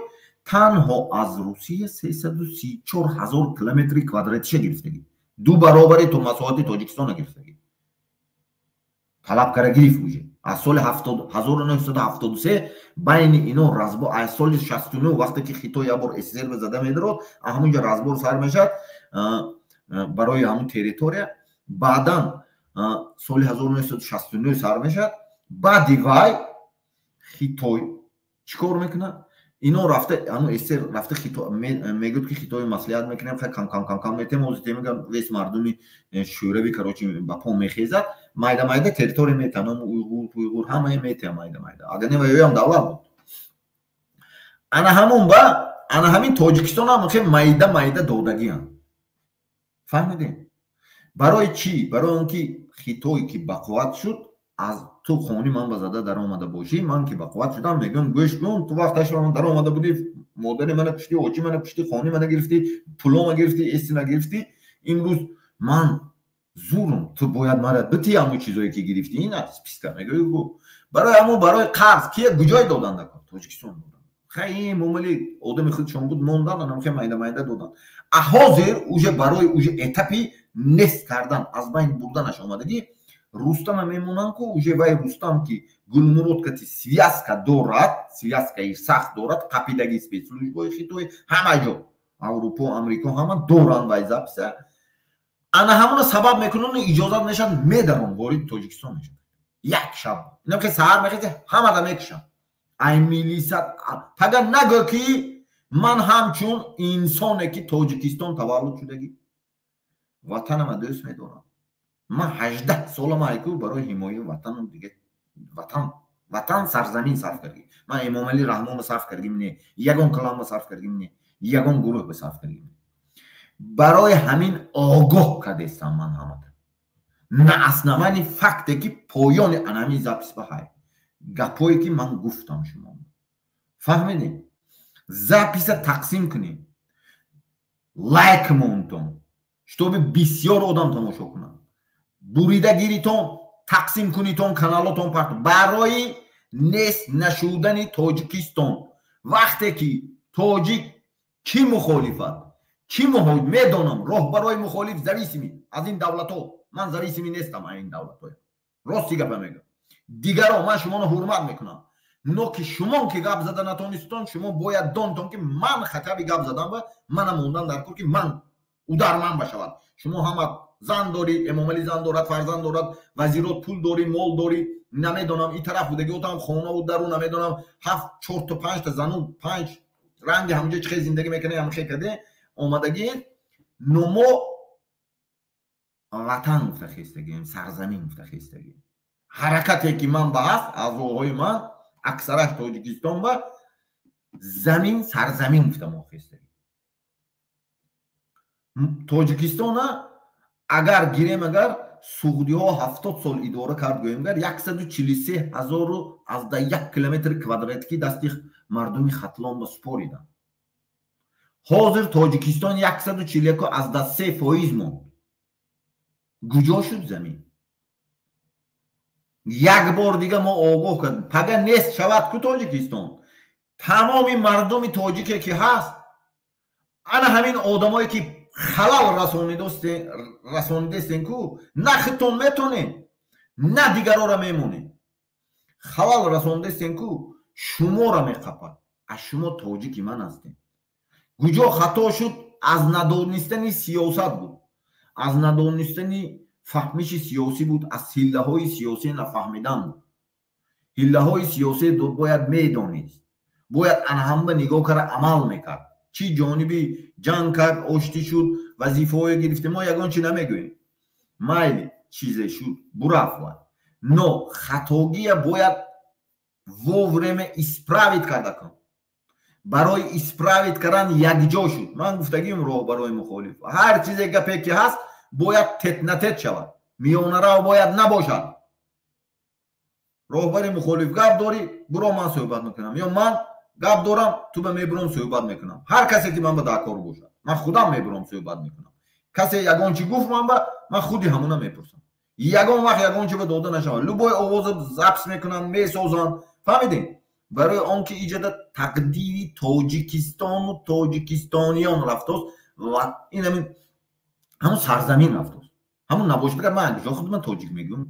Speaker 1: تنها از روسیه 334,000 کیلومتر کوادراتیش گرفتگی 2 برابر تو مساحت تاجیکستان گرفتگی طلب کرده بوده از سال 1973 بین اینا رزبا از سال 69 وقتی که خیتای یه بار اسیر به زده میدارد همونجا رزبا سر میشد برای همون تریتوریا بعدا سال 1969 سر میشد بعد دیوای خیتای چیکار میکنه اینا رفته همون اسیر رفته خیتای میگه که خیتای مصلحت میکنه خیلی کم میتیم موزیته میگم ویس مردمی شوروی کراچی با پا میخیزد مایده تریتوری میتونم اویغور همه میتونم مایده اگر نمیوی هم دولت بود انا همین تاجیکستان هم خیلی مایده دادگی هم فهمیدین برای چی؟ برای اونکه خیتایی که بقوت شد از تو خونی من بزده در آمده باشی من که بقوت شدم میگم گوش کن تو وقتش من در آمده بودی مادر من پشتی اوچی من پشتی خونی من گرفتی پولو من گرفتی استی نگرفتی امروز من зурм ту бояд мара бити ҳамун чизое ки гирифтӣ ин аст списка мегӯи гу барои ҳамун барои қарз кия гуҷой додан дакор тоҷикистон додан хай муомали одами худшон буд мондан анамхе майда додан ҳозир уже барои уже этапи нест кардан аз байн бурданаш омадагӣ рустама мемонанд ку уже вай рустам ки гулмурод кати связка дорад связкаи сахт дорад қапидаги спецслужбои хитои ҳама ҷо аврупо амрико ҳама доранд вай записа ана ҳамуна сабаб мекунанд иҷозат мешанд медарон ворид тоҷикистон мешанд як шаб инам ки саҳар мехезе ҳамада мекушанд ай милисат тага нагӯ ки ман ҳамчун инсоне ки тоҷикистон таваллуд шудагӣ ватанама дӯст медорам ман 18 солам айку барои ҳимояи ватану дига ватан сарзамин сарф кардем ман эмомалӣ раҳмонро сарф кардем не ягон калонро сарф кардем не ягон гурӯҳро сарф кардем барои ҳамин огоҳ кардестам ман ҳамата на аснавани факте ки поёни анамин запис баҳай гапое ки ман гуфтам шумо фаҳмидем записа тақсим кунем лайк монтон штоби бисёр одам тамошо кунанд буридагиритон тақсим кунитон каналотон пахт барои нест нашудани тоҷикистон вақте ки тоҷик ки мухолифат ки муҳоҷ медонам роҳбарои мухолиф зависими аз ин давлатҳо ман зависими нестам аз ин давлатҳо рости гапа мегӯям дигаро ман шуморо ҳурмат мекунам но ки шумо ки гап зада натонистон шумо бояд донтон ки ман хатаби гап задам ва мана мондан дар кор ки ман удар ман башавад шумо ҳама зан дорӣ эмомалӣ зан дорад фарзанд дорад вазирот пул дорӣ мол дорӣ намедонам ин тараф будагиотам хонаву дару намедонам 7 4 та 5 та зану 5 ранги ҳамҷо чихе зиндагӣ мекунӣ ҳамхе каде омадагӣ но мо ватан муфтахистагием сарзамин муфтахистагием ҳаракате ки ман бааст аъзоҳои ман аксараш тоҷикистон ва замин сарзамин муфтамохистагием тоҷикистона агар гирем агар суғдиҳо 70 сол идора кард гӯемгар 143,001 километри квадратикӣ дасти мардуми хатлон ва супориданд ҳозир тоҷикистон 141,3% монд гуҷо шуд замин як бор дига мо огоҳ кардем пага нест шавад ку тоҷикистон тамоми мардуми тоҷике ки ҳаст ана ҳамин одамое ки халал расонидестен ку на хитон метонем на дигарора мемонем халал расонидестен ку шумора меқапад аз шумо тоҷики ман ҳастем гуҷо хато шуд аз надонистани сиёсат буд аз надонистани фаҳмиши сиёсӣ буд аз ҳиллаҳои сиёсӣ нафаҳмидан буд ҳиллаҳои сиёсӣ бояд медонист бояд анҳамба нигоҳ кара амал мекард чӣ ҷониби ҷанг кард оштӣ шуд вазифаҳое гирифте мо ягон чӣ намегӯем майли чизе шуд бурафа но хатогия бояд вовреме исправит кардакам барои исправит кардан якҷо шуд ман гуфтагим роҳбарои мухолиф ҳар чизе гапе ки ҳаст бояд тетнатет шавад миёнарав бояд набошад роҳбари мухолиф гап дорӣ буро ман суҳбат мекунам ё ман гап дорам ту ба мебурам суҳбат мекунам ҳар касе ки ман ба дакор бошад ман худам мебурам суҳбат мекунам касе ягон чӣ гуфт ман худи ҳамуна мепурсам ягон вақт ягон чӣ ба дода нашавад любой овоза запис мекунанд месозанд фаҳмидем барои он ки иҷода тақдири тоҷикистону тоҷикистониён рафтост ва ин ҳамун сарзамин рафтост ҳамун набошад агар ман акҷо худ ман тоҷик мегӯям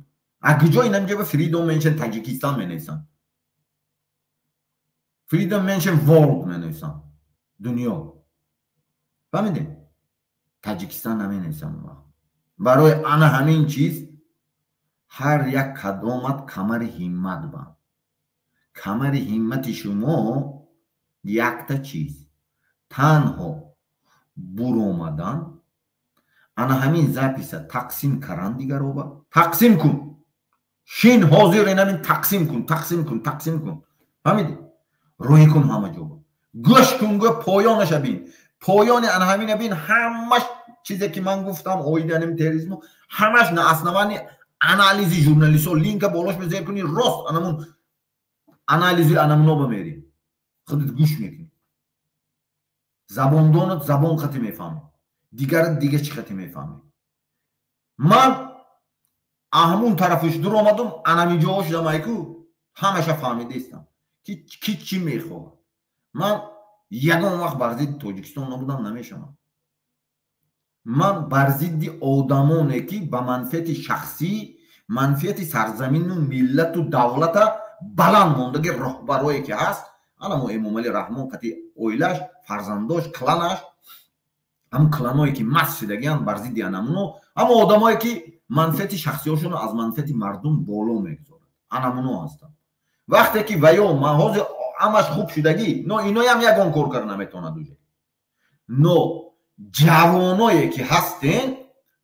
Speaker 1: акҷо инамҷо ба фридом меншен таҷикистон менависанд фридом меншен ворлд менависанд дунё фаҳмидем таҷикистон наменависанд барои ана ҳамин чиз ҳар як кадомат камари ҳиммат банд камари ҳиммати шумо якта чиз танҳо буромадан ана ҳамин записа тақсим кардан дигароба тақсим кун шин ҳозир инамин тақсим кун фаҳмидӣ рӯҳӣ кун ҳама ҷоба гӯш кун гӯ поёнаша бин поёни ана ҳамина бин ҳамаш чизе ки ман гуфтам оиди анами терроризму ҳамаш на аснавани анализи журналистҳо линка болош мезер кунӣ рост анамун анализи анамуно бамери худат гӯш мекунӣ забондонат забон қати мефаҳмад дигарат дига чӣ қати мефаҳмад من همون طرفش دور آمدم انمی جاش دمایکو همشه فهمیده استم که چی میخواد. من یگان وقت بر ضد تاجیکستان نبودم نمیشم. من بر ضد آدمانی که به منفعت شخصی منفعت سرزمین و ملت و دولت بلند موندگی رهبرایی که هست، الان امام علی رحمان قطعی اویلش فرزنداش کلانش هم کلانایی که مست شدگیان بر ضد انمونو، اما آدمایی که منفعت شخصیشون از منفعت مردم بالا میگذارن انمونو هستن. وقتی که ویا محاذ همش خوب شدگی نو اینا هم یگان کار کردن نمیتونه دوجه نو جوانایی که هستن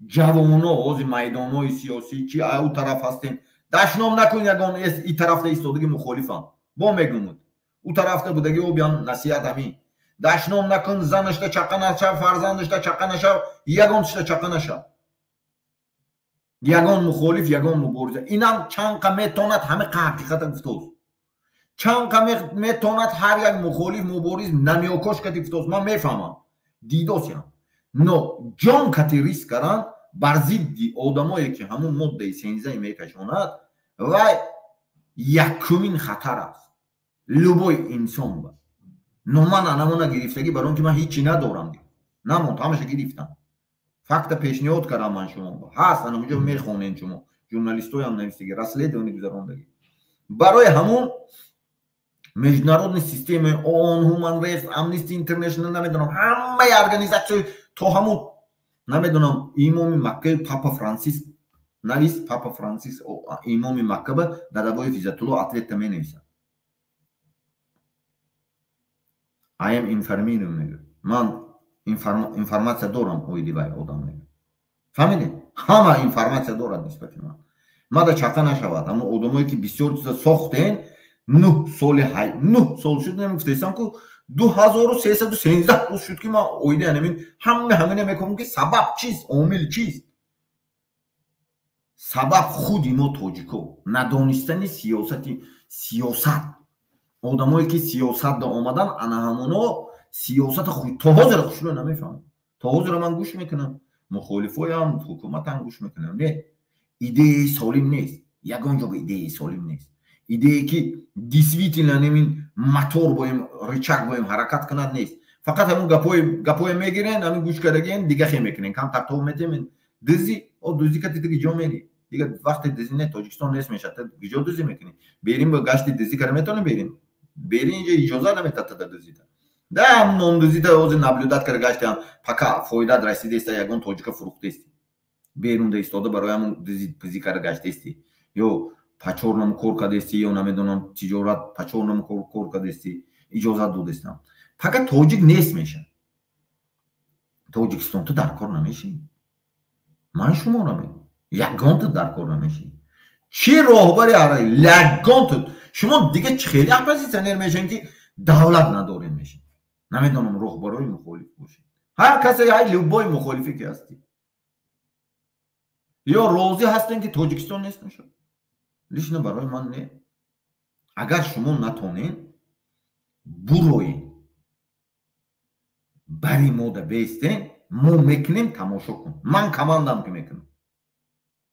Speaker 1: جوانا از میدانهای سیاسی که او طرف هستن دشنام نکن یگان این طرف ایستادگی مخالفم با میگم او طرف بودگی او بیان نصیحت همی دشنام نکن زنش تا چقه نشه فرزندش تا چقه نشه یگانش تا چقه نشه یگان مخالف یگان مبارزه اینم چند میتوند همه حقیقت گفتوست چند میتوند هر یک مخالف مبارز نمیوکش که گفتوست من میفهمم دیدوسیم نو جان کتی ریسک کردن بر ضد آدمایی که همون ماده 13 میکشاند و یکمین خطر است لوبای انسان با نو من انمونه گرفتگی برای اون که من هیچی ندارم نموند همشه گرفتم فقط پیشنهاد کردم من شما هست اونجا میخونین شما ژورنالیستای هم نویسیگی رسلیدونی گذراندگی برای همون международный система ООН, Human Rights, Amnesty International نمیدونم همه ارگانیزاسیون تو همون نمیدونم امام مکه پاپا فرانسیس نویس پاپا فرانسیس امام مکه به دادابای فیزت الله اتلت می نویسن I am informed میگه من اینفورماسیا دارم اویدی وای آدم میگه فهمیدین همه اینفورماسیا دارد نسبت من دا چاقا نشود اما آدمایی که بسیار چیزا ساختن 9 سال شد نمیگفتم که 2313 روز شد که ما اویده همین همه نمیکنم که سبب چیست عامل چیست سبب خودی ما تاجیکو ندانستن سیاست آدمایی که سیاست دا آمدن انا همونا سیاست خود تا حاضر خوشلو نمیفهم تا حاضر من گوش میکنم مخالفای هم حکومت هم گوش میکنم نه ایده سالم نیست یگان جا ایده سالم نیست ایده که دیسویتیلا نمین موتور بایم ریچک بایم حرکت کند نیست فقط همون گپای میگیرن همین گوش کردگین دیگه خیلی میکنن کم تقطع میتیم دزی او دزی که دیگه جا میری دیگه وقت دزی نه تاجیکستان نیست میشه دیگه دزی میکنی بریم با گشت دزی کار میتونیم بریم اینجا اجازه نمیتاد دزی ده هم نام دزی تا اوز نبلودات کار گشت هم پکا فایده رسیده است یگان تاجیک فروخته است بیرون ده ایستاده برای همون دزی کار گشته است یو پچورنم کار کردستی یا نمیدونم تجارت پچورنم کار کردستی اجازه دادستم فقط تاجیک نیست میشه تاجیکستان تو در کار نمیشی من شما نمیدونم یگان تو در کار نمیشی چی راهبری آره یگان تو شما دیگه خیلی اپوزیسیونر میشین که دولت ندارین میشین نمیدونم راهبرای مخالف باشین هر کسی های لوبای مخالفی که هستی یا راضی هستین که تاجیکستان نیست میشه لیشن برای من نه اگر شما نتونین بروین بری موده بیستین ما میکنیم تماشا کن من کماندم که میکنم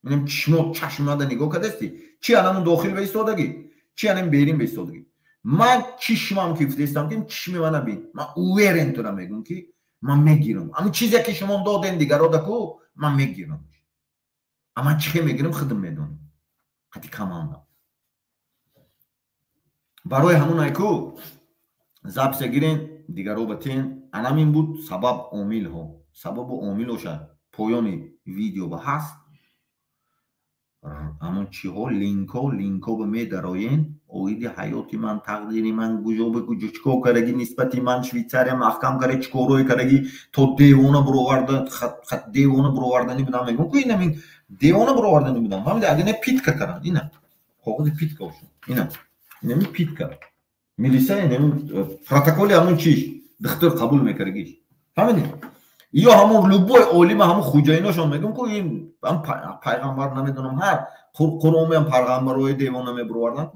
Speaker 1: میگم چشم ده نگاه کردستی چی الان داخل بیستادگی چی الان بیرین بیستادگی من چشمم کیفتستم که چشم من بین من اویرن تو میگم که من میگیرم اما چیزی که شما دادن دیگرا دکو من میگیرم اما چی میگیرم خودم میدونم حتی کماندم برای همون ایکو زبسه گیرین دیگر رو بتین انم این بود سبب عامل ها سبب و عامل هاشه پایان ویدیو با هست همون چی ها لینک ها به می دراین اویدی حیاتی من تقدیری من گوجا به گوجا چکو کرگی نسبتی من شویتساریا محکم کرد چکو روی کرگی تو دیوانه برواردن خط دیوانه برواردنی بدم میگم که اینم دیوانه برواردنی بدم همین اگه نه پیت کردن اینم حقوق پیت کردن اینم پیت کرد میلیسا اینم پروتکل همون چیش دکتر قبول میکردگیش همین یا همون لوبوی عالم همون خوجایناشون میگم که این پیغمبر نمیدونم هر قرآن هم پیغمبرای دیوانه میبروردن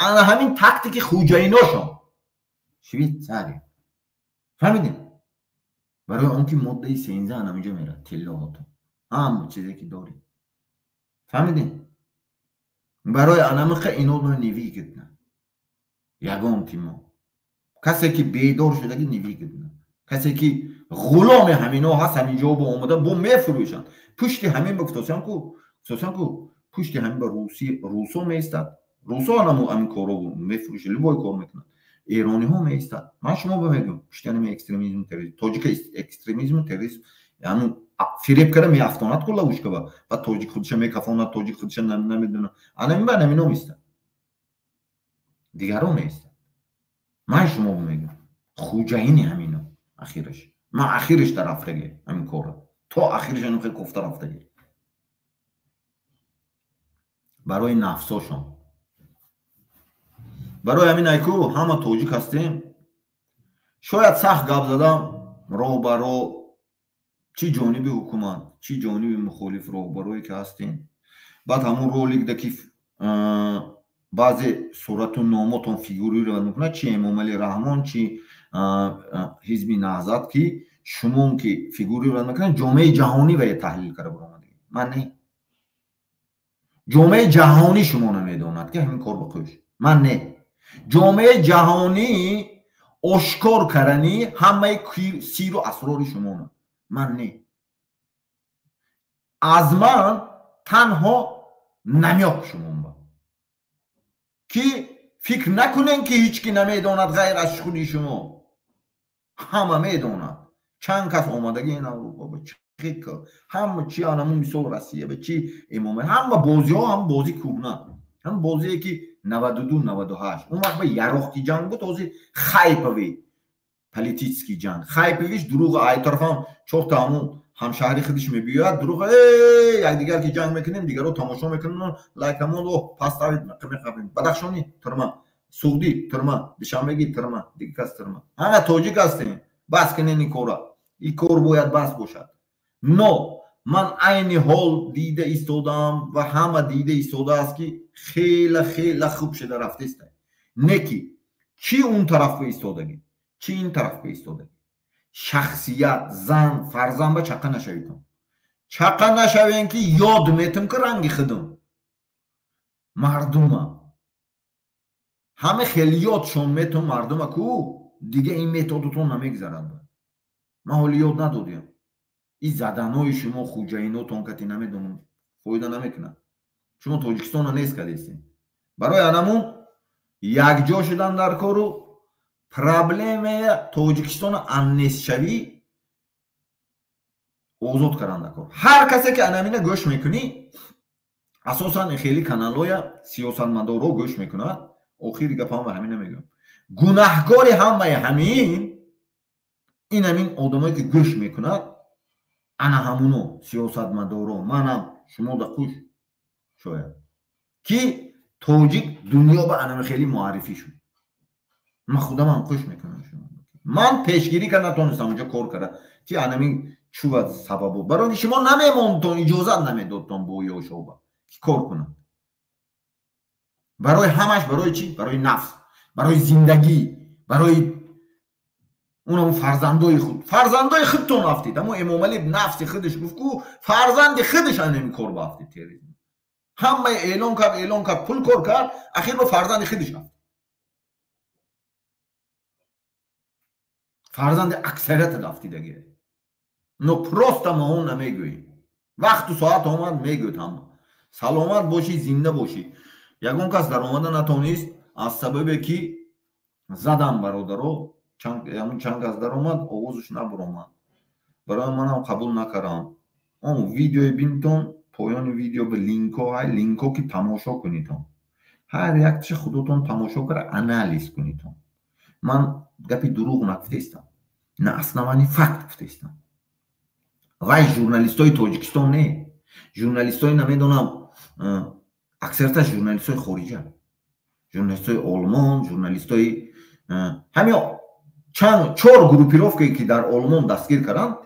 Speaker 1: انا همین تاکتیک خوجایناشون شویتساریا فهمیدین برای اون که ماده 13 همینجا میره تلاوت هم چیزی که داری فهمیدین؟ برای انامخ اینو رو نیوی گدن یگان تیما کسی که بیدار شده که نیوی گدن کسی که غلام همینا هست همینجا با اومده با میفروشن پشت همین با کتاسان کو پشت همین با روسو میستد روسو همین کارو میفروشه لبای کار میکنن ایرانی ها میستد من شما بمیگم پشت همین اکستریمیزم تروریسم تاجیک اکستریمیزم تروریسم یعنی فریب کرده میافتانت کلا وش که و تاجیک خودش میکافاند تاجیک خودش نمیدونه انا این بر نمینا میستد دیگران میستد من شما بمیگم خوجاینی همینا اخیرش من اخیرش طرف رگه همین کاره تا اخیرش اینو خیلی کفته رفته برای نفساشون برای همین ایکو همه توجیک هستیم شاید سخت گپ زدم راهبرا چی جانبی حکومت چی جانبی مخالف راهبرایی که هستین بعد همون رولیک دکی بعضی صورت و ناماتون فیگوری رو میکنه چی امام علی رحمان چی حزب نهضت که شما که فیگوری رو میکنه جامعه جهانی و تحلیل کرده برآمده من نه جامعه جهانی شما نمیداند که همین کار بکنش من نه جامعه جهانی اشکار کردنی همه سیر و اسرار شما نه من نه از من تنها نمیاد شما با که فکر نکنین که هیچ کی نمیداند غیر از خودی شما همه میداند چند کس آمدگی این اروپا با چی همه چی آنمون مثال روسیه به چی امامه همه بازی ها هم بازی کوبنه هم بازی که 92 98 اون وقت به یراقی جنگ بود تازه خایپوی پلیتیسکی جنگ خایپویش دروغ ای طرف هم چهار تا همون همشهری خودش میبیاد دروغ یک دیگر که جنگ میکنیم دیگر رو تماشا میکنن لایک همون رو پاس دارید میخوابیم بدخشانی ترما سعودی ترما دوشنبهگی ترما دیگه کس ترما همه تاجیک هستیم بس کنین این کارا این کار باید بس باشد نو من عین حال دیده ایستادم و همه دیده ایستاده است که خیلی خیلی خوب شده رفته است نکی چی اون طرف به ایستادگی چی این طرف به ایستادگی شخصیت زن فرزند به چقه نشویدم چقه نشوین که یاد میتم که رنگی خودم مردم همه خیلی یادشون میتم مردم کو دیگه این متدتون نمیگذرند من حالی یاد ندادیم این زدنهای شما خوجایناتون کتی نمیدونم فایده نمیکنن شما تاجیکستان رو نیست کدیستین برای انمون یک جا شدن در کارو پرابلم تاجیکستان انیست شوی اوزاد کردن در کار هر کسی که انمینه گوش میکنی اساسا خیلی کانالویا سیاستمدارا گوش میکنه آخری گپ هم همین نمیگم گناهکار همین این همین آدمایی که گوش میکنه انا همونو سیاستمدارا منم شما در خوش شاید که تاجیک دنیا به انم خیلی معرفی شد من خودم هم خوش میکنم شما من پیشگیری که نتونستم اونجا کار کرده که انمی چوب سبب برای شما نمیموندون اجازت نمیدادتون با یا شعبه که کار کنم برای همش برای چی؟ برای نفس برای زندگی برای اونم فرزندای خودتون افتید اما امام علی نفس خودش گفت که فرزند خودش انمی کار بافتید تیریزم همه اعلان کرد پول کار کرد اخیر با فرزند خودش افتید فرزند اکثریت افتیدگی نو پروست ما اون نمیگویی وقت و ساعت آمد میگوید هم سلامت باشی زنده باشی یکون کس در آمده نتونیست از سبب که زدم برادرو چند کس در آمد آوازش نبر آمد برای منم قبول نکردم اون ویدیوی بینتون پایان ویدیو به لینکو که تماشا کنیتون هر یک چه خودتون تماشا کرده انالیز کنیتون من گپی دروغ نگفتم نه اصلا من فکت گفتم وای ژورنالیستای تاجیکستان نه ژورنالیستای نمیدونم اکثرتش ژورنالیستای خارجی ژورنالیستای آلمان ژورنالیستای همین چند 4 گروپیروف که در آلمان دستگیر کردن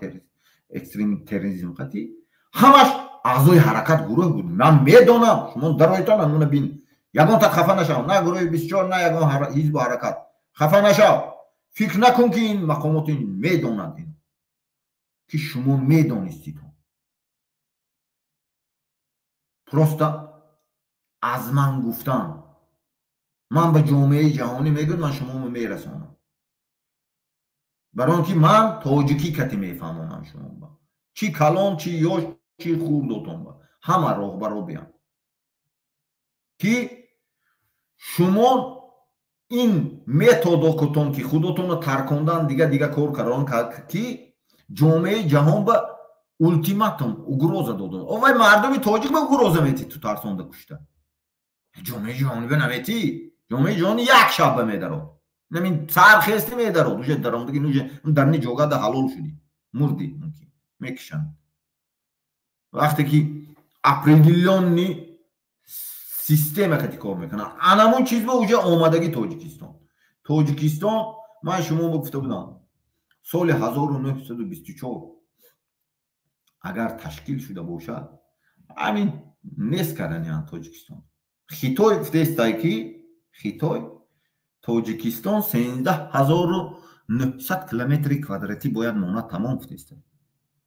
Speaker 1: اکستریم تروریسم خاطی همش اعضای حرکت گروه بود من میدونم شما درایتان همون بین یگان تا خفه نشو نه گروه 24 نه یگان حزب حرکت خفه نشو فکر نکن که این مقامات این میدونند این که شما میدونستید просто از من گفتن من به جامعه جهانی میگم من شما رو میرسانم برای اینکه من تاجیکی کتی میفهمونم شما با چی کلان چی یاش چی خوردتون با همه راهبرا بیان که شما این متداتون که خودتون رو ترکوندن دیگه کار کردن که جامعه جهان به ultimatum ugroza dodun. Ovaj mardumi tojik ba ugroza meti tu tarsonda kuşta. Jome joni be naveti. Jome joni yak shab medaro. Namin sar khesti medaro. Uje daramdagi nuje darni joga da halol shudi. Murdi mumkin. Mekishan. Vaqti ki определенный система qati kor mekana. Anamun chiz ba uje omadagi Tojikiston. Tojikiston man shuma gufta budam. Soli 1924 اگر تشکیل شده باشد همین نیست کردن تاجیکستان خیتای گفته که خیتای تاجیکستان 13900 کیلومتر کوادراتی باید مونه تمام گفته است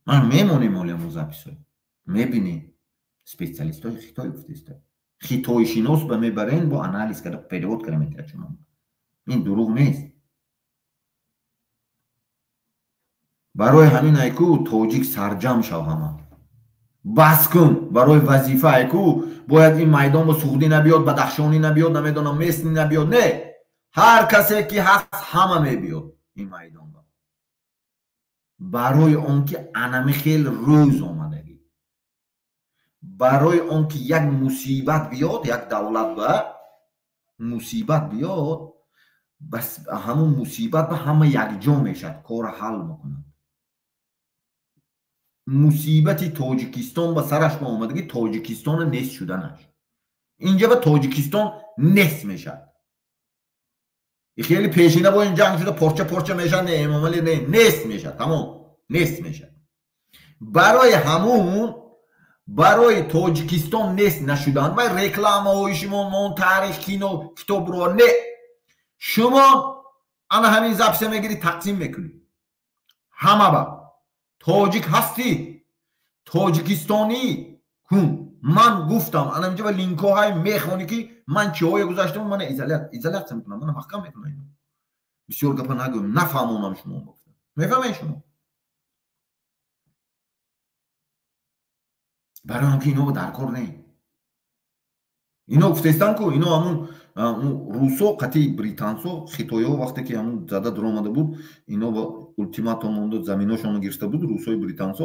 Speaker 1: من میمونیم اولی مزاپیسای میبینی سپیسیالیست های خیتای گفته است خیتای شیناس به میبرین با انالیز کرده پیداوت کرده این دروغ نیست برای همین ایکو تاجیک سرجم شو همه بس کن برای وظیفه ایکو باید این میدان با سعودی نبیاد بدخشانی نبیاد نمیدونم مصری نبیاد نه هر کسی که هست همه میبیاد این میدان با برای اونکه انمی خیل روز آمدگی برای اونکه یک مصیبت بیاد یک دولت با مصیبت بیاد بس همون مصیبت به همه یک جا میشد کار حل میکنن مصیبتی تاجیکستان با سرش با اومدگی تاجیکستان نصف شدنش اینجا به تاجیکستان نصف میشد خیلی پیشینه با این جنگ شده پرچه میشد نه امامالی نه نصف میشد تمام نصف میشد برای همون برای تاجیکستان نصف نشدن و رکلام های شما من تاریخ کینو کتاب رو نه شما انا همین زبسه میگیری تقسیم میکنی همه با تاجیک هستی تاجیکستانی کن من گفتم انا اینجا با لینک های میخونی که من چه های گذاشتم من ایزالیت میکنم من حقا میکنم اینو بسیار گپا نگویم نفهمونم شما گفتم میفهمین شما برای هم که اینو در کار نه اینو گفتستان کو اینو همون روسو قطعی بریتانسو خیتویو وقتی که همون زده در آمده بود اینو با ultimatum مونده زمیناشونو گرفته بود روسوی بریتانسو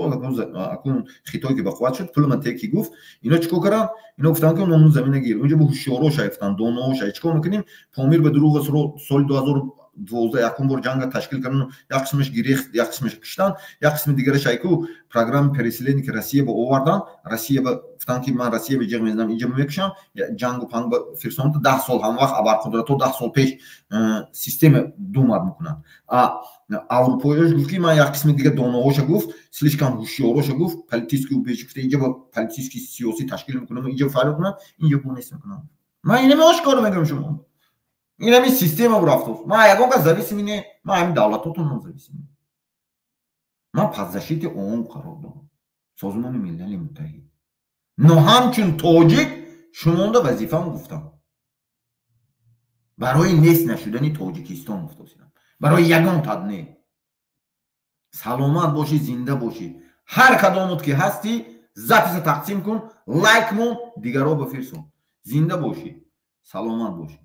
Speaker 1: اکنون خیتوی که به قوت شد پل منطقی گفت اینا چیکار کردن اینا گفتن که اون زمینه گیر اونجا به هوشیاروش گفتن دونوش چیکار میکنیم پامیر به دروغ سال 2012 یکم بار جنگ تشکیل کردن یک قسمش گریخت یک قسمش کشتن یک قسم دیگرش ایکو پروگرام پرسیلینی که روسیه با آوردن روسیه با گفتن که من روسیه به جنگ میزنم اینجا میکشم جنگو پنگ با فرسون 10 سال هم وقت ابرقدرت 10 سال پیش سیستم دوماد میکنن اروپاییش گفت که من یک قسم دیگه دونوهاش گفت слишком هوشیاروش گفت پالیتیسکی پیش گفته اینجا با پالیتیسکی سیاسی تشکیل میکنم اینجا فعال کنم اینجا نیست میکنم من اینو آشکار میگم شما این همین سیستم رو رفت ما یکم که зависим اینه ما همین دولتاتون зависим ما پذشیت اون قرار دارم سازمان ملل متحد نه همچون تاجیک شما دا وظیفه هم گفتم برای نصف نشدنی تاجیکستان گفتم برای یگان تدنه سلامت باشی زنده باشی هر کدامت که هستی زپیس تقسیم کن لایک مون دیگرها بفرستون زنده باشی سلامت باشی